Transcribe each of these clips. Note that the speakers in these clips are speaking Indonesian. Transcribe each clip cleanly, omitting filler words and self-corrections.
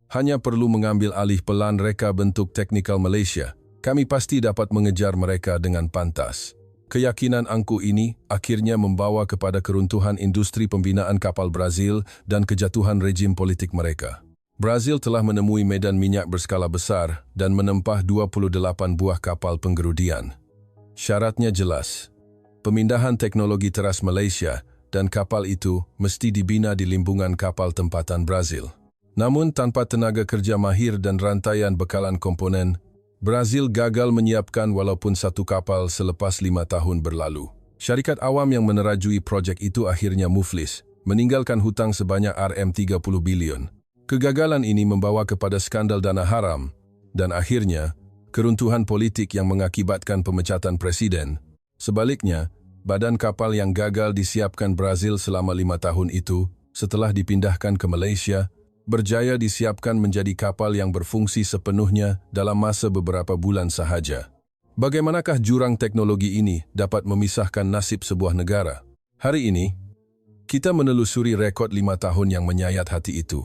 Hanya perlu mengambil alih pelan reka bentuk teknikal Malaysia, kami pasti dapat mengejar mereka dengan pantas. Keyakinan angku ini akhirnya membawa kepada keruntuhan industri pembinaan kapal Brazil dan kejatuhan rejim politik mereka. Brazil telah menemui medan minyak berskala besar dan menempah 28 buah kapal penggerudian. Syaratnya jelas. Pemindahan teknologi teras Malaysia dan kapal itu mesti dibina di limbungan kapal tempatan Brazil. Namun tanpa tenaga kerja mahir dan rantaian bekalan komponen, Brazil gagal menyiapkan walaupun satu kapal selepas 5 tahun berlalu. Syarikat awam yang menerajui projek itu akhirnya muflis, meninggalkan hutang sebanyak RM30 bilion. Kegagalan ini membawa kepada skandal dana haram, dan akhirnya, keruntuhan politik yang mengakibatkan pemecatan presiden. Sebaliknya, badan kapal yang gagal disiapkan Brazil selama 5 tahun itu, setelah dipindahkan ke Malaysia, berjaya disiapkan menjadi kapal yang berfungsi sepenuhnya dalam masa beberapa bulan sahaja. Bagaimanakah jurang teknologi ini dapat memisahkan nasib sebuah negara? Hari ini, kita menelusuri rekod 5 tahun yang menyayat hati itu.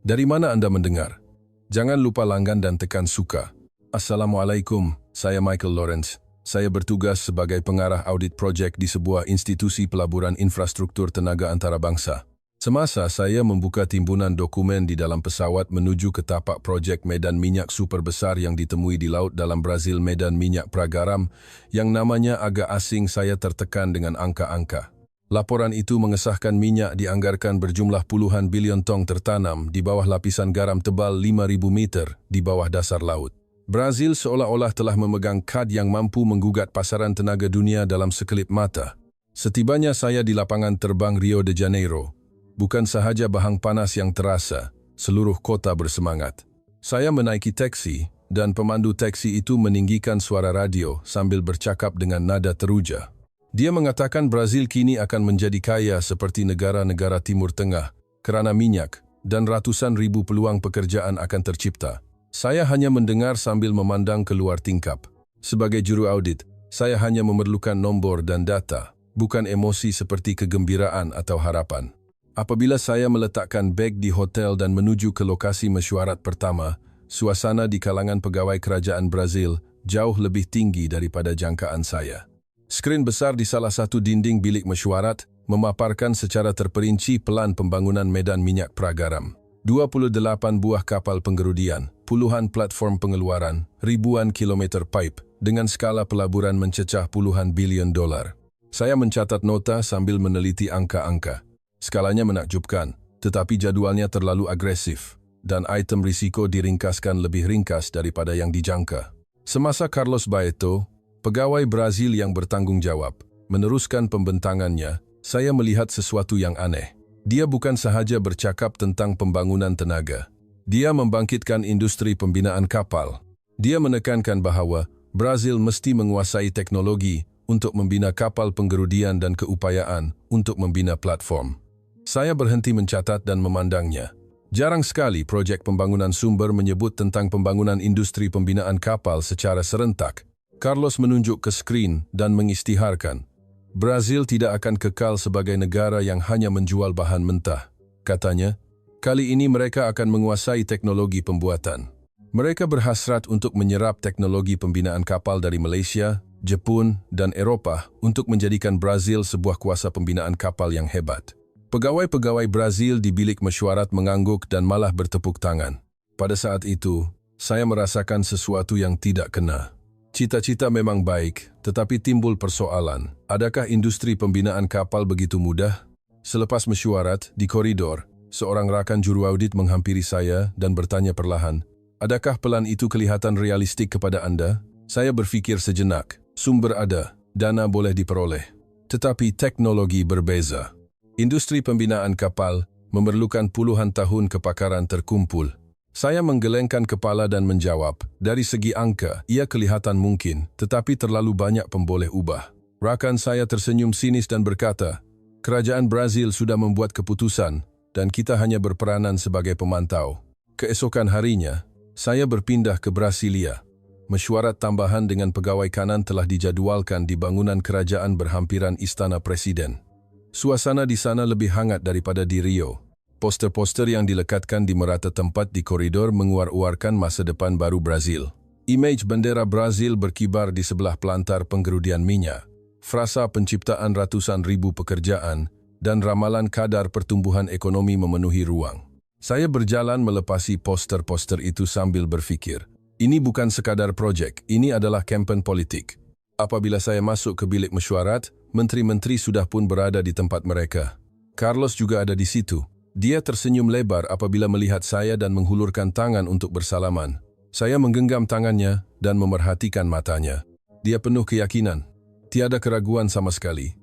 Dari mana Anda mendengar? Jangan lupa langgan dan tekan suka. Assalamualaikum, saya Michael Lawrence. Saya bertugas sebagai pengarah audit projek di sebuah institusi pelaburan infrastruktur tenaga antarabangsa. Semasa saya membuka timbunan dokumen di dalam pesawat menuju ke tapak projek medan minyak super besar yang ditemui di laut dalam Brazil, medan minyak Pragaram, yang namanya agak asing, saya tertekan dengan angka-angka. Laporan itu mengesahkan minyak dianggarkan berjumlah puluhan bilion tong tertanam di bawah lapisan garam tebal 5.000 meter di bawah dasar laut. Brazil seolah-olah telah memegang kad yang mampu menggugat pasaran tenaga dunia dalam sekelip mata. Setibanya saya di lapangan terbang Rio de Janeiro, bukan sahaja bahang panas yang terasa, seluruh kota bersemangat. Saya menaiki taksi, dan pemandu taksi itu meninggikan suara radio sambil bercakap dengan nada teruja. Dia mengatakan Brazil kini akan menjadi kaya seperti negara-negara Timur Tengah kerana minyak, dan ratusan ribu peluang pekerjaan akan tercipta. Saya hanya mendengar sambil memandang keluar tingkap. Sebagai juru audit, saya hanya memerlukan nombor dan data, bukan emosi seperti kegembiraan atau harapan. Apabila saya meletakkan beg di hotel dan menuju ke lokasi mesyuarat pertama, suasana di kalangan pegawai kerajaan Brazil jauh lebih tinggi daripada jangkaan saya. Skrin besar di salah satu dinding bilik mesyuarat memaparkan secara terperinci pelan pembangunan medan minyak Pragaram. 28 buah kapal penggerudian, puluhan platform pengeluaran, ribuan kilometer pipe, dengan skala pelaburan mencecah puluhan bilion dolar. Saya mencatat nota sambil meneliti angka-angka. Skalanya menakjubkan, tetapi jadwalnya terlalu agresif, dan item risiko diringkaskan lebih ringkas daripada yang dijangka. Semasa Carlos Baeto, pegawai Brazil yang bertanggung jawab, meneruskan pembentangannya, saya melihat sesuatu yang aneh. Dia bukan sahaja bercakap tentang pembangunan tenaga. Dia membangkitkan industri pembinaan kapal. Dia menekankan bahawa Brazil mesti menguasai teknologi untuk membina kapal penggerudian dan keupayaan untuk membina platform. Saya berhenti mencatat dan memandangnya. Jarang sekali projek pembangunan sumber menyebut tentang pembangunan industri pembinaan kapal secara serentak. Carlos menunjuk ke skrin dan mengisytiharkan, Brazil tidak akan kekal sebagai negara yang hanya menjual bahan mentah. Katanya, kali ini mereka akan menguasai teknologi pembuatan. Mereka berhasrat untuk menyerap teknologi pembinaan kapal dari Malaysia, Jepun, dan Eropah untuk menjadikan Brazil sebuah kuasa pembinaan kapal yang hebat. Pegawai-pegawai Brazil di bilik mesyuarat mengangguk dan malah bertepuk tangan. Pada saat itu, saya merasakan sesuatu yang tidak kena. Cita-cita memang baik, tetapi timbul persoalan. Adakah industri pembinaan kapal begitu mudah? Selepas mesyuarat, di koridor, seorang rakan juru audit menghampiri saya dan bertanya perlahan, adakah pelan itu kelihatan realistik kepada Anda? Saya berfikir sejenak. Sumber ada, dana boleh diperoleh. Tetapi teknologi berbeza. Industri pembinaan kapal memerlukan puluhan tahun kepakaran terkumpul. Saya menggelengkan kepala dan menjawab, dari segi angka, ia kelihatan mungkin, tetapi terlalu banyak pemboleh ubah. Rakan saya tersenyum sinis dan berkata, kerajaan Brazil sudah membuat keputusan, dan kita hanya berperanan sebagai pemantau. Keesokan harinya, saya berpindah ke Brasilia. Mesyuarat tambahan dengan pegawai kanan telah dijadualkan di bangunan kerajaan berhampiran Istana Presiden. Suasana di sana lebih hangat daripada di Rio. Poster-poster yang dilekatkan di merata tempat di koridor menguar-uarkan masa depan baru Brazil. Imej bendera Brazil berkibar di sebelah pelantar penggerudian minyak. Frasa penciptaan ratusan ribu pekerjaan dan ramalan kadar pertumbuhan ekonomi memenuhi ruang. Saya berjalan melepasi poster-poster itu sambil berfikir, ini bukan sekadar projek, ini adalah kempen politik. Apabila saya masuk ke bilik mesyuarat, menteri-menteri sudah pun berada di tempat mereka. Carlos juga ada di situ. Dia tersenyum lebar apabila melihat saya dan menghulurkan tangan untuk bersalaman. Saya menggenggam tangannya dan memerhatikan matanya. Dia penuh keyakinan. Tiada keraguan sama sekali.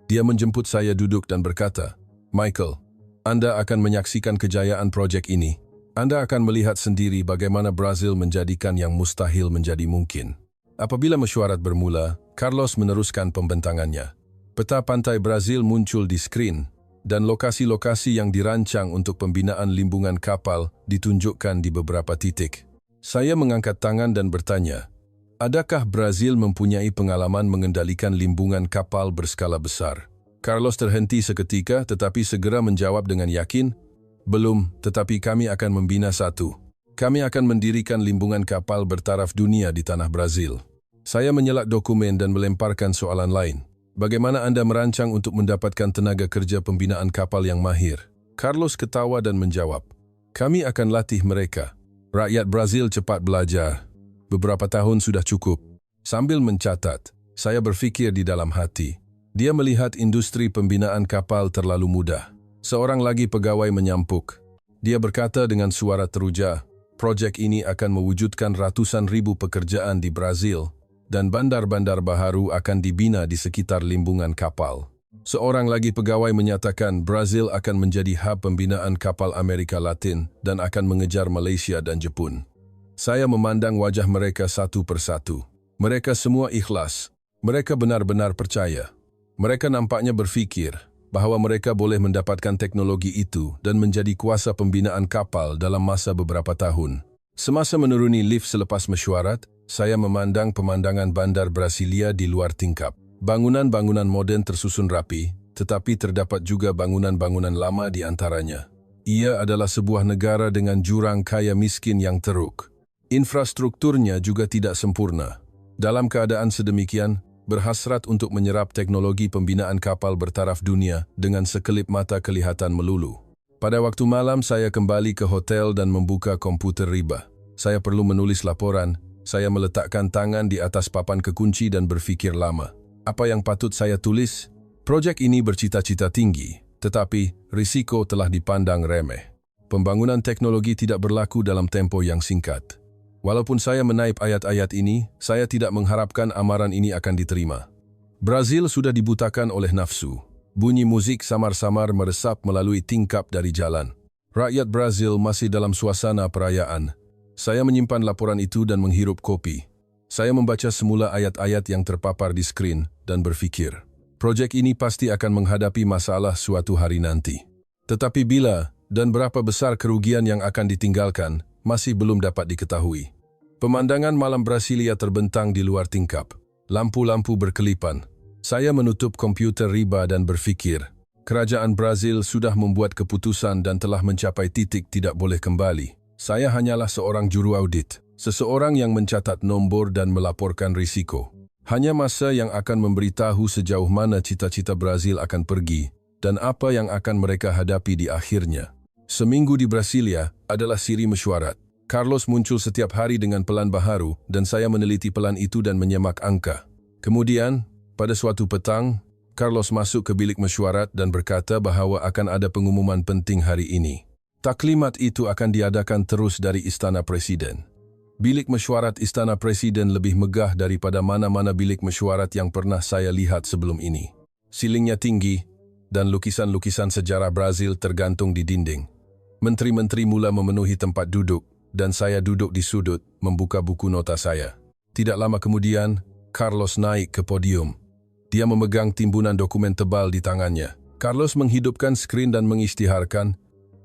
Dia menjemput saya duduk dan berkata, "Michael, Anda akan menyaksikan kejayaan proyek ini. Anda akan melihat sendiri bagaimana Brazil menjadikan yang mustahil menjadi mungkin." Apabila mesyuarat bermula, Carlos meneruskan pembentangannya. Peta pantai Brazil muncul di skrin, dan lokasi-lokasi yang dirancang untuk pembinaan limbungan kapal ditunjukkan di beberapa titik. Saya mengangkat tangan dan bertanya, adakah Brazil mempunyai pengalaman mengendalikan limbungan kapal berskala besar? Carlos terhenti seketika tetapi segera menjawab dengan yakin, belum, tetapi kami akan membina satu. Kami akan mendirikan limbungan kapal bertaraf dunia di tanah Brazil. Saya menyelak dokumen dan melemparkan soalan lain. Bagaimana Anda merancang untuk mendapatkan tenaga kerja pembinaan kapal yang mahir? Carlos ketawa dan menjawab, kami akan latih mereka. Rakyat Brazil cepat belajar. Beberapa tahun sudah cukup. Sambil mencatat, saya berfikir di dalam hati. Dia melihat industri pembinaan kapal terlalu mudah. Seorang lagi pegawai menyampuk. Dia berkata dengan suara teruja, proyek ini akan mewujudkan ratusan ribu pekerjaan di Brazil, dan bandar-bandar baharu akan dibina di sekitar limbungan kapal. Seorang lagi pegawai menyatakan Brazil akan menjadi hub pembinaan kapal Amerika Latin dan akan mengejar Malaysia dan Jepun. Saya memandang wajah mereka satu persatu. Mereka semua ikhlas. Mereka benar-benar percaya. Mereka nampaknya berfikir bahwa mereka boleh mendapatkan teknologi itu dan menjadi kuasa pembinaan kapal dalam masa beberapa tahun. Semasa menuruni lift selepas mesyuarat, saya memandang pemandangan bandar Brasilia di luar tingkap. Bangunan-bangunan moden tersusun rapi, tetapi terdapat juga bangunan-bangunan lama di antaranya. Ia adalah sebuah negara dengan jurang kaya miskin yang teruk. Infrastrukturnya juga tidak sempurna. Dalam keadaan sedemikian, berhasrat untuk menyerap teknologi pembinaan kapal bertaraf dunia dengan sekelip mata kelihatan melulu. Pada waktu malam saya kembali ke hotel dan membuka komputer riba. Saya perlu menulis laporan. Saya meletakkan tangan di atas papan kekunci dan berfikir lama. Apa yang patut saya tulis? Proyek ini bercita-cita tinggi, tetapi risiko telah dipandang remeh. Pembangunan teknologi tidak berlaku dalam tempo yang singkat. Walaupun saya menaip ayat-ayat ini, saya tidak mengharapkan amaran ini akan diterima. Brazil sudah dibutakan oleh nafsu. Bunyi musik samar-samar meresap melalui tingkap dari jalan. Rakyat Brazil masih dalam suasana perayaan. Saya menyimpan laporan itu dan menghirup kopi. Saya membaca semula ayat-ayat yang terpapar di skrin dan berfikir, proyek ini pasti akan menghadapi masalah suatu hari nanti. Tetapi bila dan berapa besar kerugian yang akan ditinggalkan, masih belum dapat diketahui. Pemandangan malam Brasilia terbentang di luar tingkap. Lampu-lampu berkelipan. Saya menutup komputer riba dan berfikir, kerajaan Brazil sudah membuat keputusan dan telah mencapai titik tidak boleh kembali. Saya hanyalah seorang juru audit, seseorang yang mencatat nombor dan melaporkan risiko. Hanya masa yang akan memberitahu sejauh mana cita-cita Brazil akan pergi dan apa yang akan mereka hadapi di akhirnya. Seminggu di Brasilia adalah siri mesyuarat. Carlos muncul setiap hari dengan pelan baharu dan saya meneliti pelan itu dan menyemak angka. Kemudian, pada suatu petang, Carlos masuk ke bilik mesyuarat dan berkata bahawa akan ada pengumuman penting hari ini. Taklimat itu akan diadakan terus dari Istana Presiden. Bilik mesyuarat Istana Presiden lebih megah daripada mana-mana bilik mesyuarat yang pernah saya lihat sebelum ini. Silingnya tinggi dan lukisan-lukisan sejarah Brazil tergantung di dinding. Menteri-menteri mula memenuhi tempat duduk dan saya duduk di sudut membuka buku nota saya. Tidak lama kemudian, Carlos naik ke podium. Dia memegang timbunan dokumen tebal di tangannya. Carlos menghidupkan skrin dan mengisytiharkan,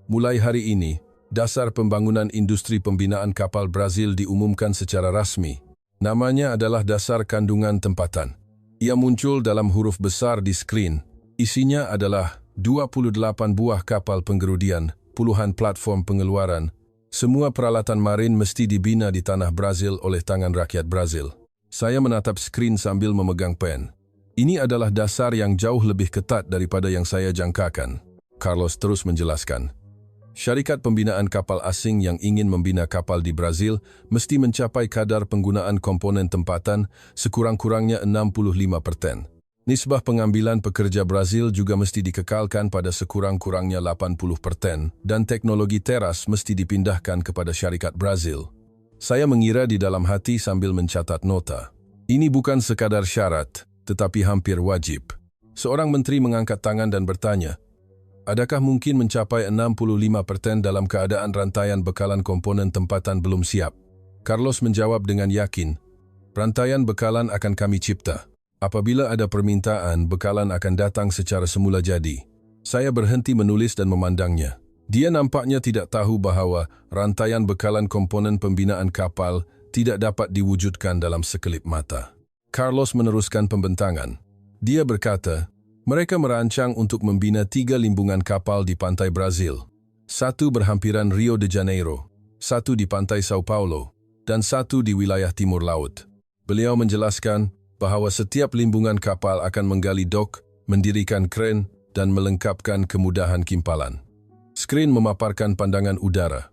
mulai hari ini, dasar pembangunan industri pembinaan kapal Brazil diumumkan secara rasmi. Namanya adalah dasar kandungan tempatan. Ia muncul dalam huruf besar di skrin. Isinya adalah 28 buah kapal penggerudian puluhan platform pengeluaran. Semua peralatan marin mesti dibina di tanah Brazil oleh tangan rakyat Brazil. Saya menatap skrin sambil memegang pen. Ini adalah dasar yang jauh lebih ketat daripada yang saya jangkakan. Carlos terus menjelaskan. Syarikat pembinaan kapal asing yang ingin membina kapal di Brazil mesti mencapai kadar penggunaan komponen tempatan sekurang-kurangnya 65%. Nisbah pengambilan pekerja Brazil juga mesti dikekalkan pada sekurang-kurangnya 80% dan teknologi teras mesti dipindahkan kepada syarikat Brazil. Saya mengira di dalam hati sambil mencatat nota. Ini bukan sekadar syarat, tetapi hampir wajib. Seorang menteri mengangkat tangan dan bertanya, adakah mungkin mencapai 65% dalam keadaan rantaian bekalan komponen tempatan belum siap? Carlos menjawab dengan yakin, rantaian bekalan akan kami cipta. Apabila ada permintaan, bekalan akan datang secara semula jadi. Saya berhenti menulis dan memandangnya. Dia nampaknya tidak tahu bahawa rantaian bekalan komponen pembinaan kapal tidak dapat diwujudkan dalam sekelip mata. Carlos meneruskan pembentangan. Dia berkata, mereka merancang untuk membina 3 limbungan kapal di pantai Brazil. 1 berhampiran Rio de Janeiro, 1 di pantai Sao Paulo, dan 1 di wilayah timur laut. Beliau menjelaskan bahawa setiap limbungan kapal akan menggali dok, mendirikan kren, dan melengkapkan kemudahan kimpalan. Skrin memaparkan pandangan udara.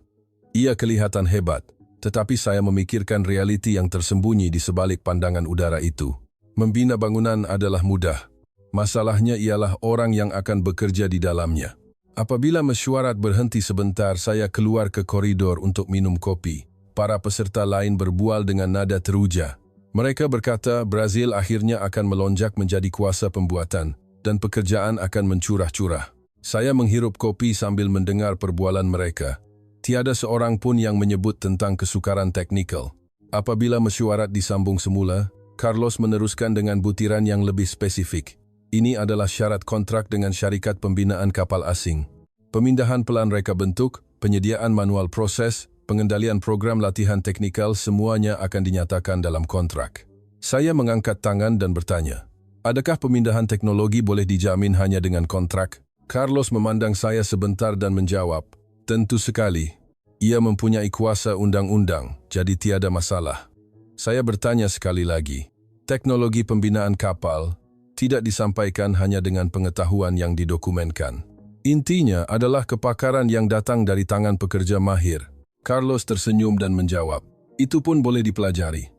Ia kelihatan hebat, tetapi saya memikirkan realiti yang tersembunyi di sebalik pandangan udara itu. Membina bangunan adalah mudah. Masalahnya ialah orang yang akan bekerja di dalamnya. Apabila mesyuarat berhenti sebentar, saya keluar ke koridor untuk minum kopi. Para peserta lain berbual dengan nada teruja. Mereka berkata Brazil akhirnya akan melonjak menjadi kuasa pembuatan dan pekerjaan akan mencurah-curah. Saya menghirup kopi sambil mendengar perbualan mereka. Tiada seorang pun yang menyebut tentang kesukaran teknikal. Apabila mesyuarat disambung semula, Carlos meneruskan dengan butiran yang lebih spesifik. Ini adalah syarat kontrak dengan syarikat pembinaan kapal asing. Pemindahan pelan reka bentuk, penyediaan manual proses, pengendalian program latihan teknikal semuanya akan dinyatakan dalam kontrak. Saya mengangkat tangan dan bertanya, adakah pemindahan teknologi boleh dijamin hanya dengan kontrak? Carlos memandang saya sebentar dan menjawab, tentu sekali. Ia mempunyai kuasa undang-undang, jadi tiada masalah. Saya bertanya sekali lagi, teknologi pembinaan kapal tidak disampaikan hanya dengan pengetahuan yang didokumenkan. Intinya adalah kepakaran yang datang dari tangan pekerja mahir. Carlos tersenyum dan menjawab, itu pun boleh dipelajari.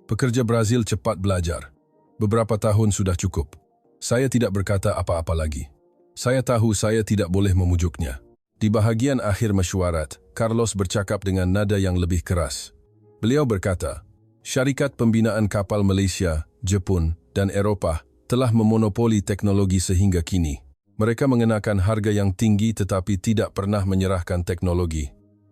Pekerja Brazil cepat belajar. Beberapa tahun sudah cukup. Saya tidak berkata apa-apa lagi. Saya tahu saya tidak boleh memujuknya. Di bahagian akhir mesyuarat, Carlos bercakap dengan nada yang lebih keras. Beliau berkata, syarikat pembinaan kapal Malaysia, Jepun, dan Eropah telah memonopoli teknologi sehingga kini. Mereka mengenakan harga yang tinggi tetapi tidak pernah menyerahkan teknologi.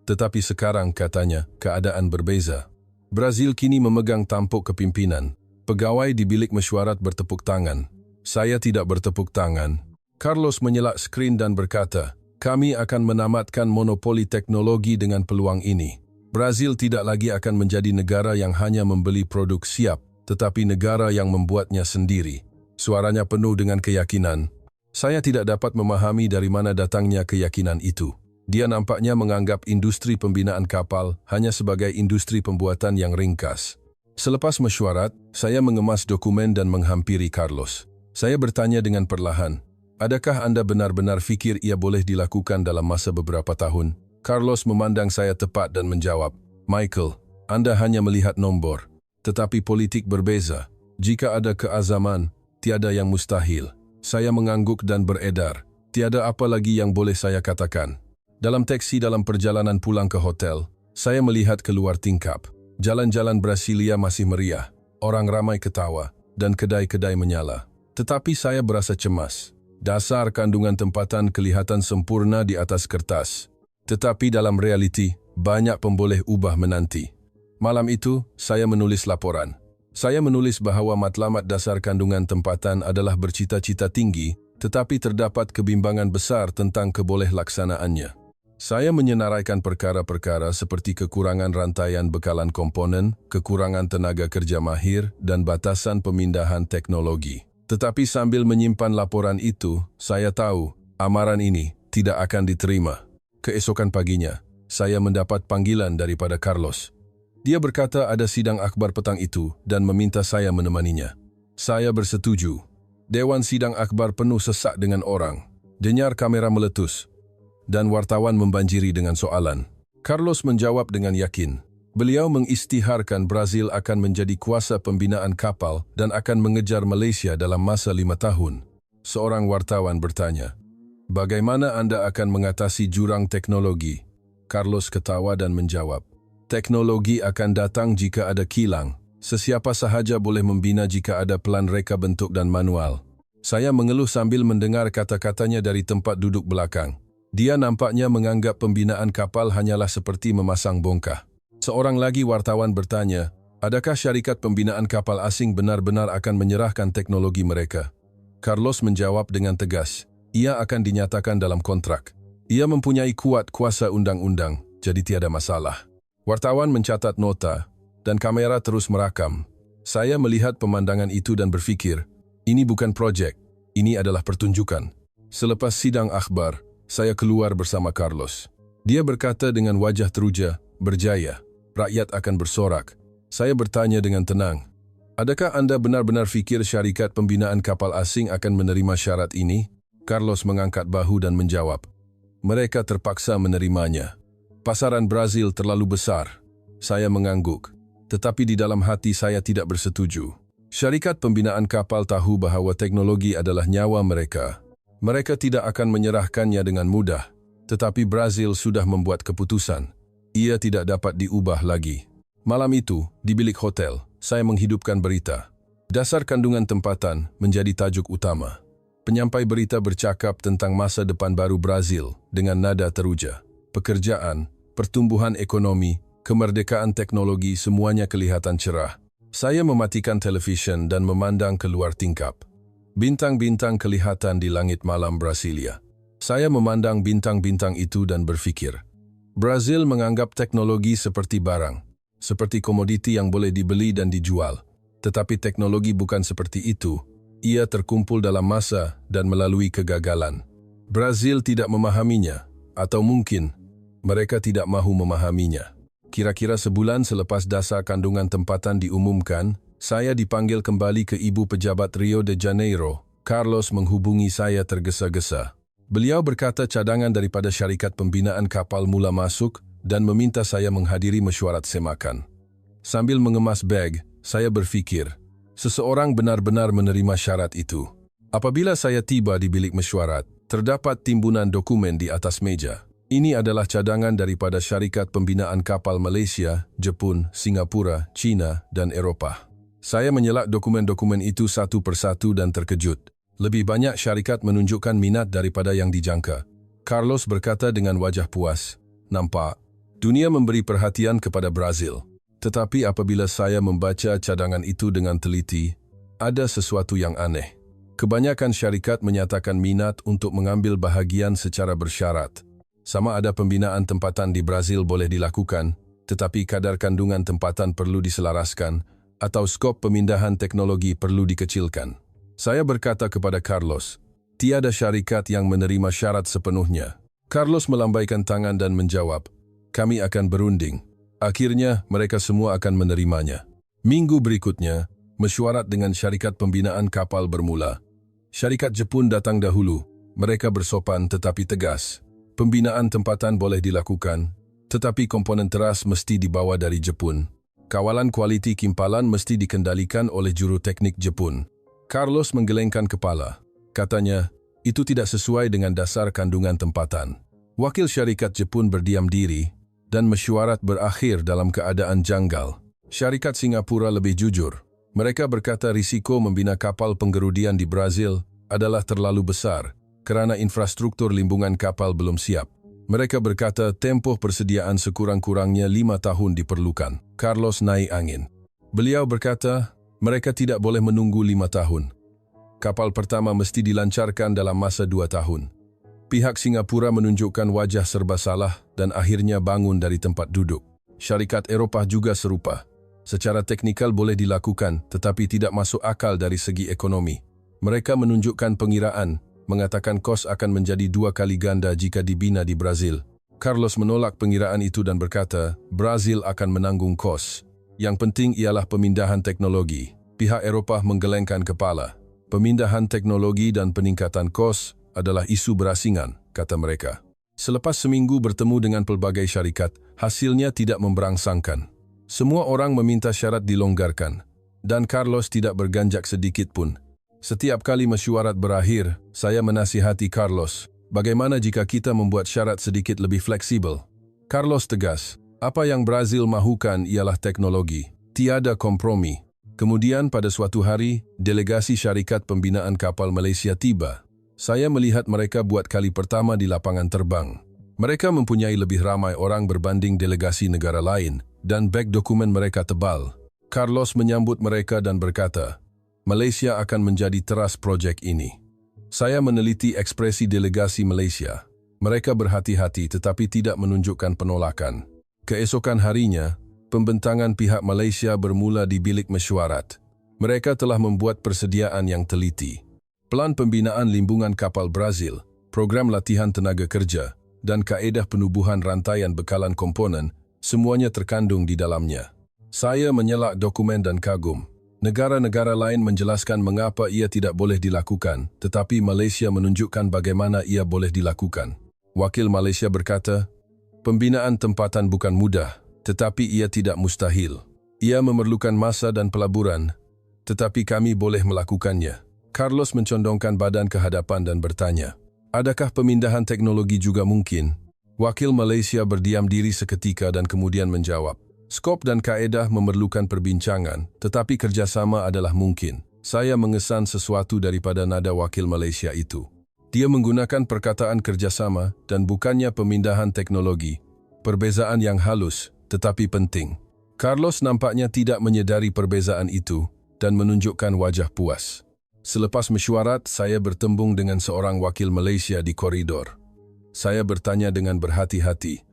Tetapi sekarang, katanya, keadaan berbeza. Brazil kini memegang tampuk kepimpinan. Pegawai di bilik mesyuarat bertepuk tangan. Saya tidak bertepuk tangan. Carlos menyelak skrin dan berkata, kami akan menamatkan monopoli teknologi dengan peluang ini. Brazil tidak lagi akan menjadi negara yang hanya membeli produk siap, tetapi negara yang membuatnya sendiri. Suaranya penuh dengan keyakinan. Saya tidak dapat memahami dari mana datangnya keyakinan itu. Dia nampaknya menganggap industri pembinaan kapal hanya sebagai industri pembuatan yang ringkas. Selepas mesyuarat, saya mengemas dokumen dan menghampiri Carlos. Saya bertanya dengan perlahan, adakah Anda benar-benar fikir ia boleh dilakukan dalam masa beberapa tahun? Carlos memandang saya tepat dan menjawab, Michael, Anda hanya melihat nombor. Tetapi politik berbeza. Jika ada keazaman, tiada yang mustahil. Saya mengangguk dan beredar. Tiada apa lagi yang boleh saya katakan. Dalam teksi dalam perjalanan pulang ke hotel, saya melihat keluar tingkap. Jalan-jalan Brasilia masih meriah, orang ramai ketawa, dan kedai-kedai menyala. Tetapi saya berasa cemas. Dasar kandungan tempatan kelihatan sempurna di atas kertas. Tetapi dalam realiti, banyak pemboleh ubah menanti. Malam itu, saya menulis laporan. Saya menulis bahawa matlamat dasar kandungan tempatan adalah bercita-cita tinggi, tetapi terdapat kebimbangan besar tentang keboleh laksanaannya. Saya menyenaraikan perkara-perkara seperti kekurangan rantaian bekalan komponen, kekurangan tenaga kerja mahir, dan batasan pemindahan teknologi. Tetapi sambil menyimpan laporan itu, saya tahu amaran ini tidak akan diterima. Keesokan paginya, saya mendapat panggilan daripada Carlos. Dia berkata ada sidang akbar petang itu dan meminta saya menemaninya. Saya bersetuju. Dewan sidang akbar penuh sesak dengan orang. Denyar kamera meletus. Dan wartawan membanjiri dengan soalan. Carlos menjawab dengan yakin. Beliau mengisytiharkan Brazil akan menjadi kuasa pembinaan kapal dan akan mengejar Malaysia dalam masa 5 tahun. Seorang wartawan bertanya, "Bagaimana Anda akan mengatasi jurang teknologi?" Carlos ketawa dan menjawab, "Teknologi akan datang jika ada kilang. Sesiapa sahaja boleh membina jika ada pelan reka bentuk dan manual." Saya mengeluh sambil mendengar kata-katanya dari tempat duduk belakang. Dia nampaknya menganggap pembinaan kapal hanyalah seperti memasang bongkah. Seorang lagi wartawan bertanya, "Adakah syarikat pembinaan kapal asing benar-benar akan menyerahkan teknologi mereka?" Carlos menjawab dengan tegas, "Ia akan dinyatakan dalam kontrak. Ia mempunyai kuat kuasa undang-undang, jadi tiada masalah." Wartawan mencatat nota, dan kamera terus merakam. Saya melihat pemandangan itu dan berfikir, ini bukan projek, ini adalah pertunjukan. Selepas sidang akhbar, saya keluar bersama Carlos. Dia berkata dengan wajah teruja, "Berjaya, rakyat akan bersorak." Saya bertanya dengan tenang, "Adakah Anda benar-benar fikir syarikat pembinaan kapal asing akan menerima syarat ini?" Carlos mengangkat bahu dan menjawab, "Mereka terpaksa menerimanya. Pasaran Brazil terlalu besar." Saya mengangguk, tetapi di dalam hati saya tidak bersetuju. Syarikat pembinaan kapal tahu bahawa teknologi adalah nyawa mereka. Mereka tidak akan menyerahkannya dengan mudah, tetapi Brazil sudah membuat keputusan. Ia tidak dapat diubah lagi. Malam itu, di bilik hotel, saya menghidupkan berita. Dasar kandungan tempatan menjadi tajuk utama. Penyampai berita bercakap tentang masa depan baru Brazil dengan nada teruja. Pekerjaan, pertumbuhan ekonomi, kemerdekaan teknologi semuanya kelihatan cerah. Saya mematikan televisyen dan memandang keluar tingkap. Bintang-bintang kelihatan di langit malam Brasilia. Saya memandang bintang-bintang itu dan berfikir, Brazil menganggap teknologi seperti barang, seperti komoditi yang boleh dibeli dan dijual. Tetapi teknologi bukan seperti itu. Ia terkumpul dalam masa dan melalui kegagalan. Brazil tidak memahaminya, atau mungkin mereka tidak mahu memahaminya. Kira-kira sebulan selepas dasar kandungan tempatan diumumkan, saya dipanggil kembali ke ibu pejabat Rio de Janeiro. Carlos menghubungi saya tergesa-gesa. Beliau berkata cadangan daripada syarikat pembinaan kapal mula masuk dan meminta saya menghadiri mesyuarat semakan. Sambil mengemas beg, saya berfikir, seseorang benar-benar menerima syarat itu. Apabila saya tiba di bilik mesyuarat, terdapat timbunan dokumen di atas meja. Ini adalah cadangan daripada syarikat pembinaan kapal Malaysia, Jepun, Singapura, China, dan Eropah. Saya menyelak dokumen-dokumen itu satu persatu dan terkejut. Lebih banyak syarikat menunjukkan minat daripada yang dijangka. Carlos berkata dengan wajah puas, "Nampak, dunia memberi perhatian kepada Brazil." Tetapi apabila saya membaca cadangan itu dengan teliti, ada sesuatu yang aneh. Kebanyakan syarikat menyatakan minat untuk mengambil bahagian secara bersyarat. Sama ada pembinaan tempatan di Brazil boleh dilakukan, tetapi kadar kandungan tempatan perlu diselaraskan, atau skop pemindahan teknologi perlu dikecilkan. Saya berkata kepada Carlos, tiada syarikat yang menerima syarat sepenuhnya. Carlos melambaikan tangan dan menjawab, "Kami akan berunding." Akhirnya, mereka semua akan menerimanya. Minggu berikutnya, mesyuarat dengan syarikat pembinaan kapal bermula. Syarikat Jepun datang dahulu. Mereka bersopan tetapi tegas. Pembinaan tempatan boleh dilakukan, tetapi komponen teras mesti dibawa dari Jepun. Kawalan kualiti kimpalan mesti dikendalikan oleh juru teknik Jepun. Carlos menggelengkan kepala. Katanya, itu tidak sesuai dengan dasar kandungan tempatan. Wakil syarikat Jepun berdiam diri, dan mesyuarat berakhir dalam keadaan janggal. Syarikat Singapura lebih jujur. Mereka berkata risiko membina kapal penggerudian di Brazil adalah terlalu besar kerana infrastruktur limbungan kapal belum siap. Mereka berkata tempoh persediaan sekurang-kurangnya 5 tahun diperlukan. Carlos naik angin. Beliau berkata, mereka tidak boleh menunggu 5 tahun. Kapal pertama mesti dilancarkan dalam masa 2 tahun. Pihak Singapura menunjukkan wajah serba salah dan akhirnya bangun dari tempat duduk. Syarikat Eropah juga serupa. Secara teknikal boleh dilakukan, tetapi tidak masuk akal dari segi ekonomi. Mereka menunjukkan pengiraan, mengatakan kos akan menjadi 2 kali ganda jika dibina di Brazil. Carlos menolak pengiraan itu dan berkata, Brazil akan menanggung kos. Yang penting ialah pemindahan teknologi. Pihak Eropah menggelengkan kepala. Pemindahan teknologi dan peningkatan kos adalah isu berasingan, kata mereka. Selepas seminggu bertemu dengan pelbagai syarikat, hasilnya tidak memberangsangkan. Semua orang meminta syarat dilonggarkan, dan Carlos tidak berganjak sedikit pun. Setiap kali mesyuarat berakhir, saya menasihati Carlos, bagaimana jika kita membuat syarat sedikit lebih fleksibel? Carlos tegas, apa yang Brazil mahukan ialah teknologi, tiada kompromi. Kemudian pada suatu hari, delegasi syarikat pembinaan kapal Malaysia tiba. Saya melihat mereka buat kali pertama di lapangan terbang. Mereka mempunyai lebih ramai orang berbanding delegasi negara lain, dan beg dokumen mereka tebal. Carlos menyambut mereka dan berkata, Malaysia akan menjadi teras projek ini. Saya meneliti ekspresi delegasi Malaysia. Mereka berhati-hati tetapi tidak menunjukkan penolakan. Keesokan harinya, pembentangan pihak Malaysia bermula di bilik mesyuarat. Mereka telah membuat persediaan yang teliti. Pelan pembinaan limbungan kapal Brazil, program latihan tenaga kerja, dan kaedah penubuhan rantaian bekalan komponen, semuanya terkandung di dalamnya. Saya menyelak dokumen dan kagum. Negara-negara lain menjelaskan mengapa ia tidak boleh dilakukan, tetapi Malaysia menunjukkan bagaimana ia boleh dilakukan. Wakil Malaysia berkata, pembinaan tempatan bukan mudah, tetapi ia tidak mustahil. Ia memerlukan masa dan pelaburan, tetapi kami boleh melakukannya. Carlos mencondongkan badan ke hadapan dan bertanya, adakah pemindahan teknologi juga mungkin? Wakil Malaysia berdiam diri seketika dan kemudian menjawab, skop dan kaedah memerlukan perbincangan, tetapi kerjasama adalah mungkin. Saya mengesan sesuatu daripada nada wakil Malaysia itu. Dia menggunakan perkataan kerjasama dan bukannya pemindahan teknologi. Perbezaan yang halus, tetapi penting. Carlos nampaknya tidak menyedari perbezaan itu dan menunjukkan wajah puas. Selepas mesyuarat, saya bertembung dengan seorang wakil Malaysia di koridor. Saya bertanya dengan berhati-hati,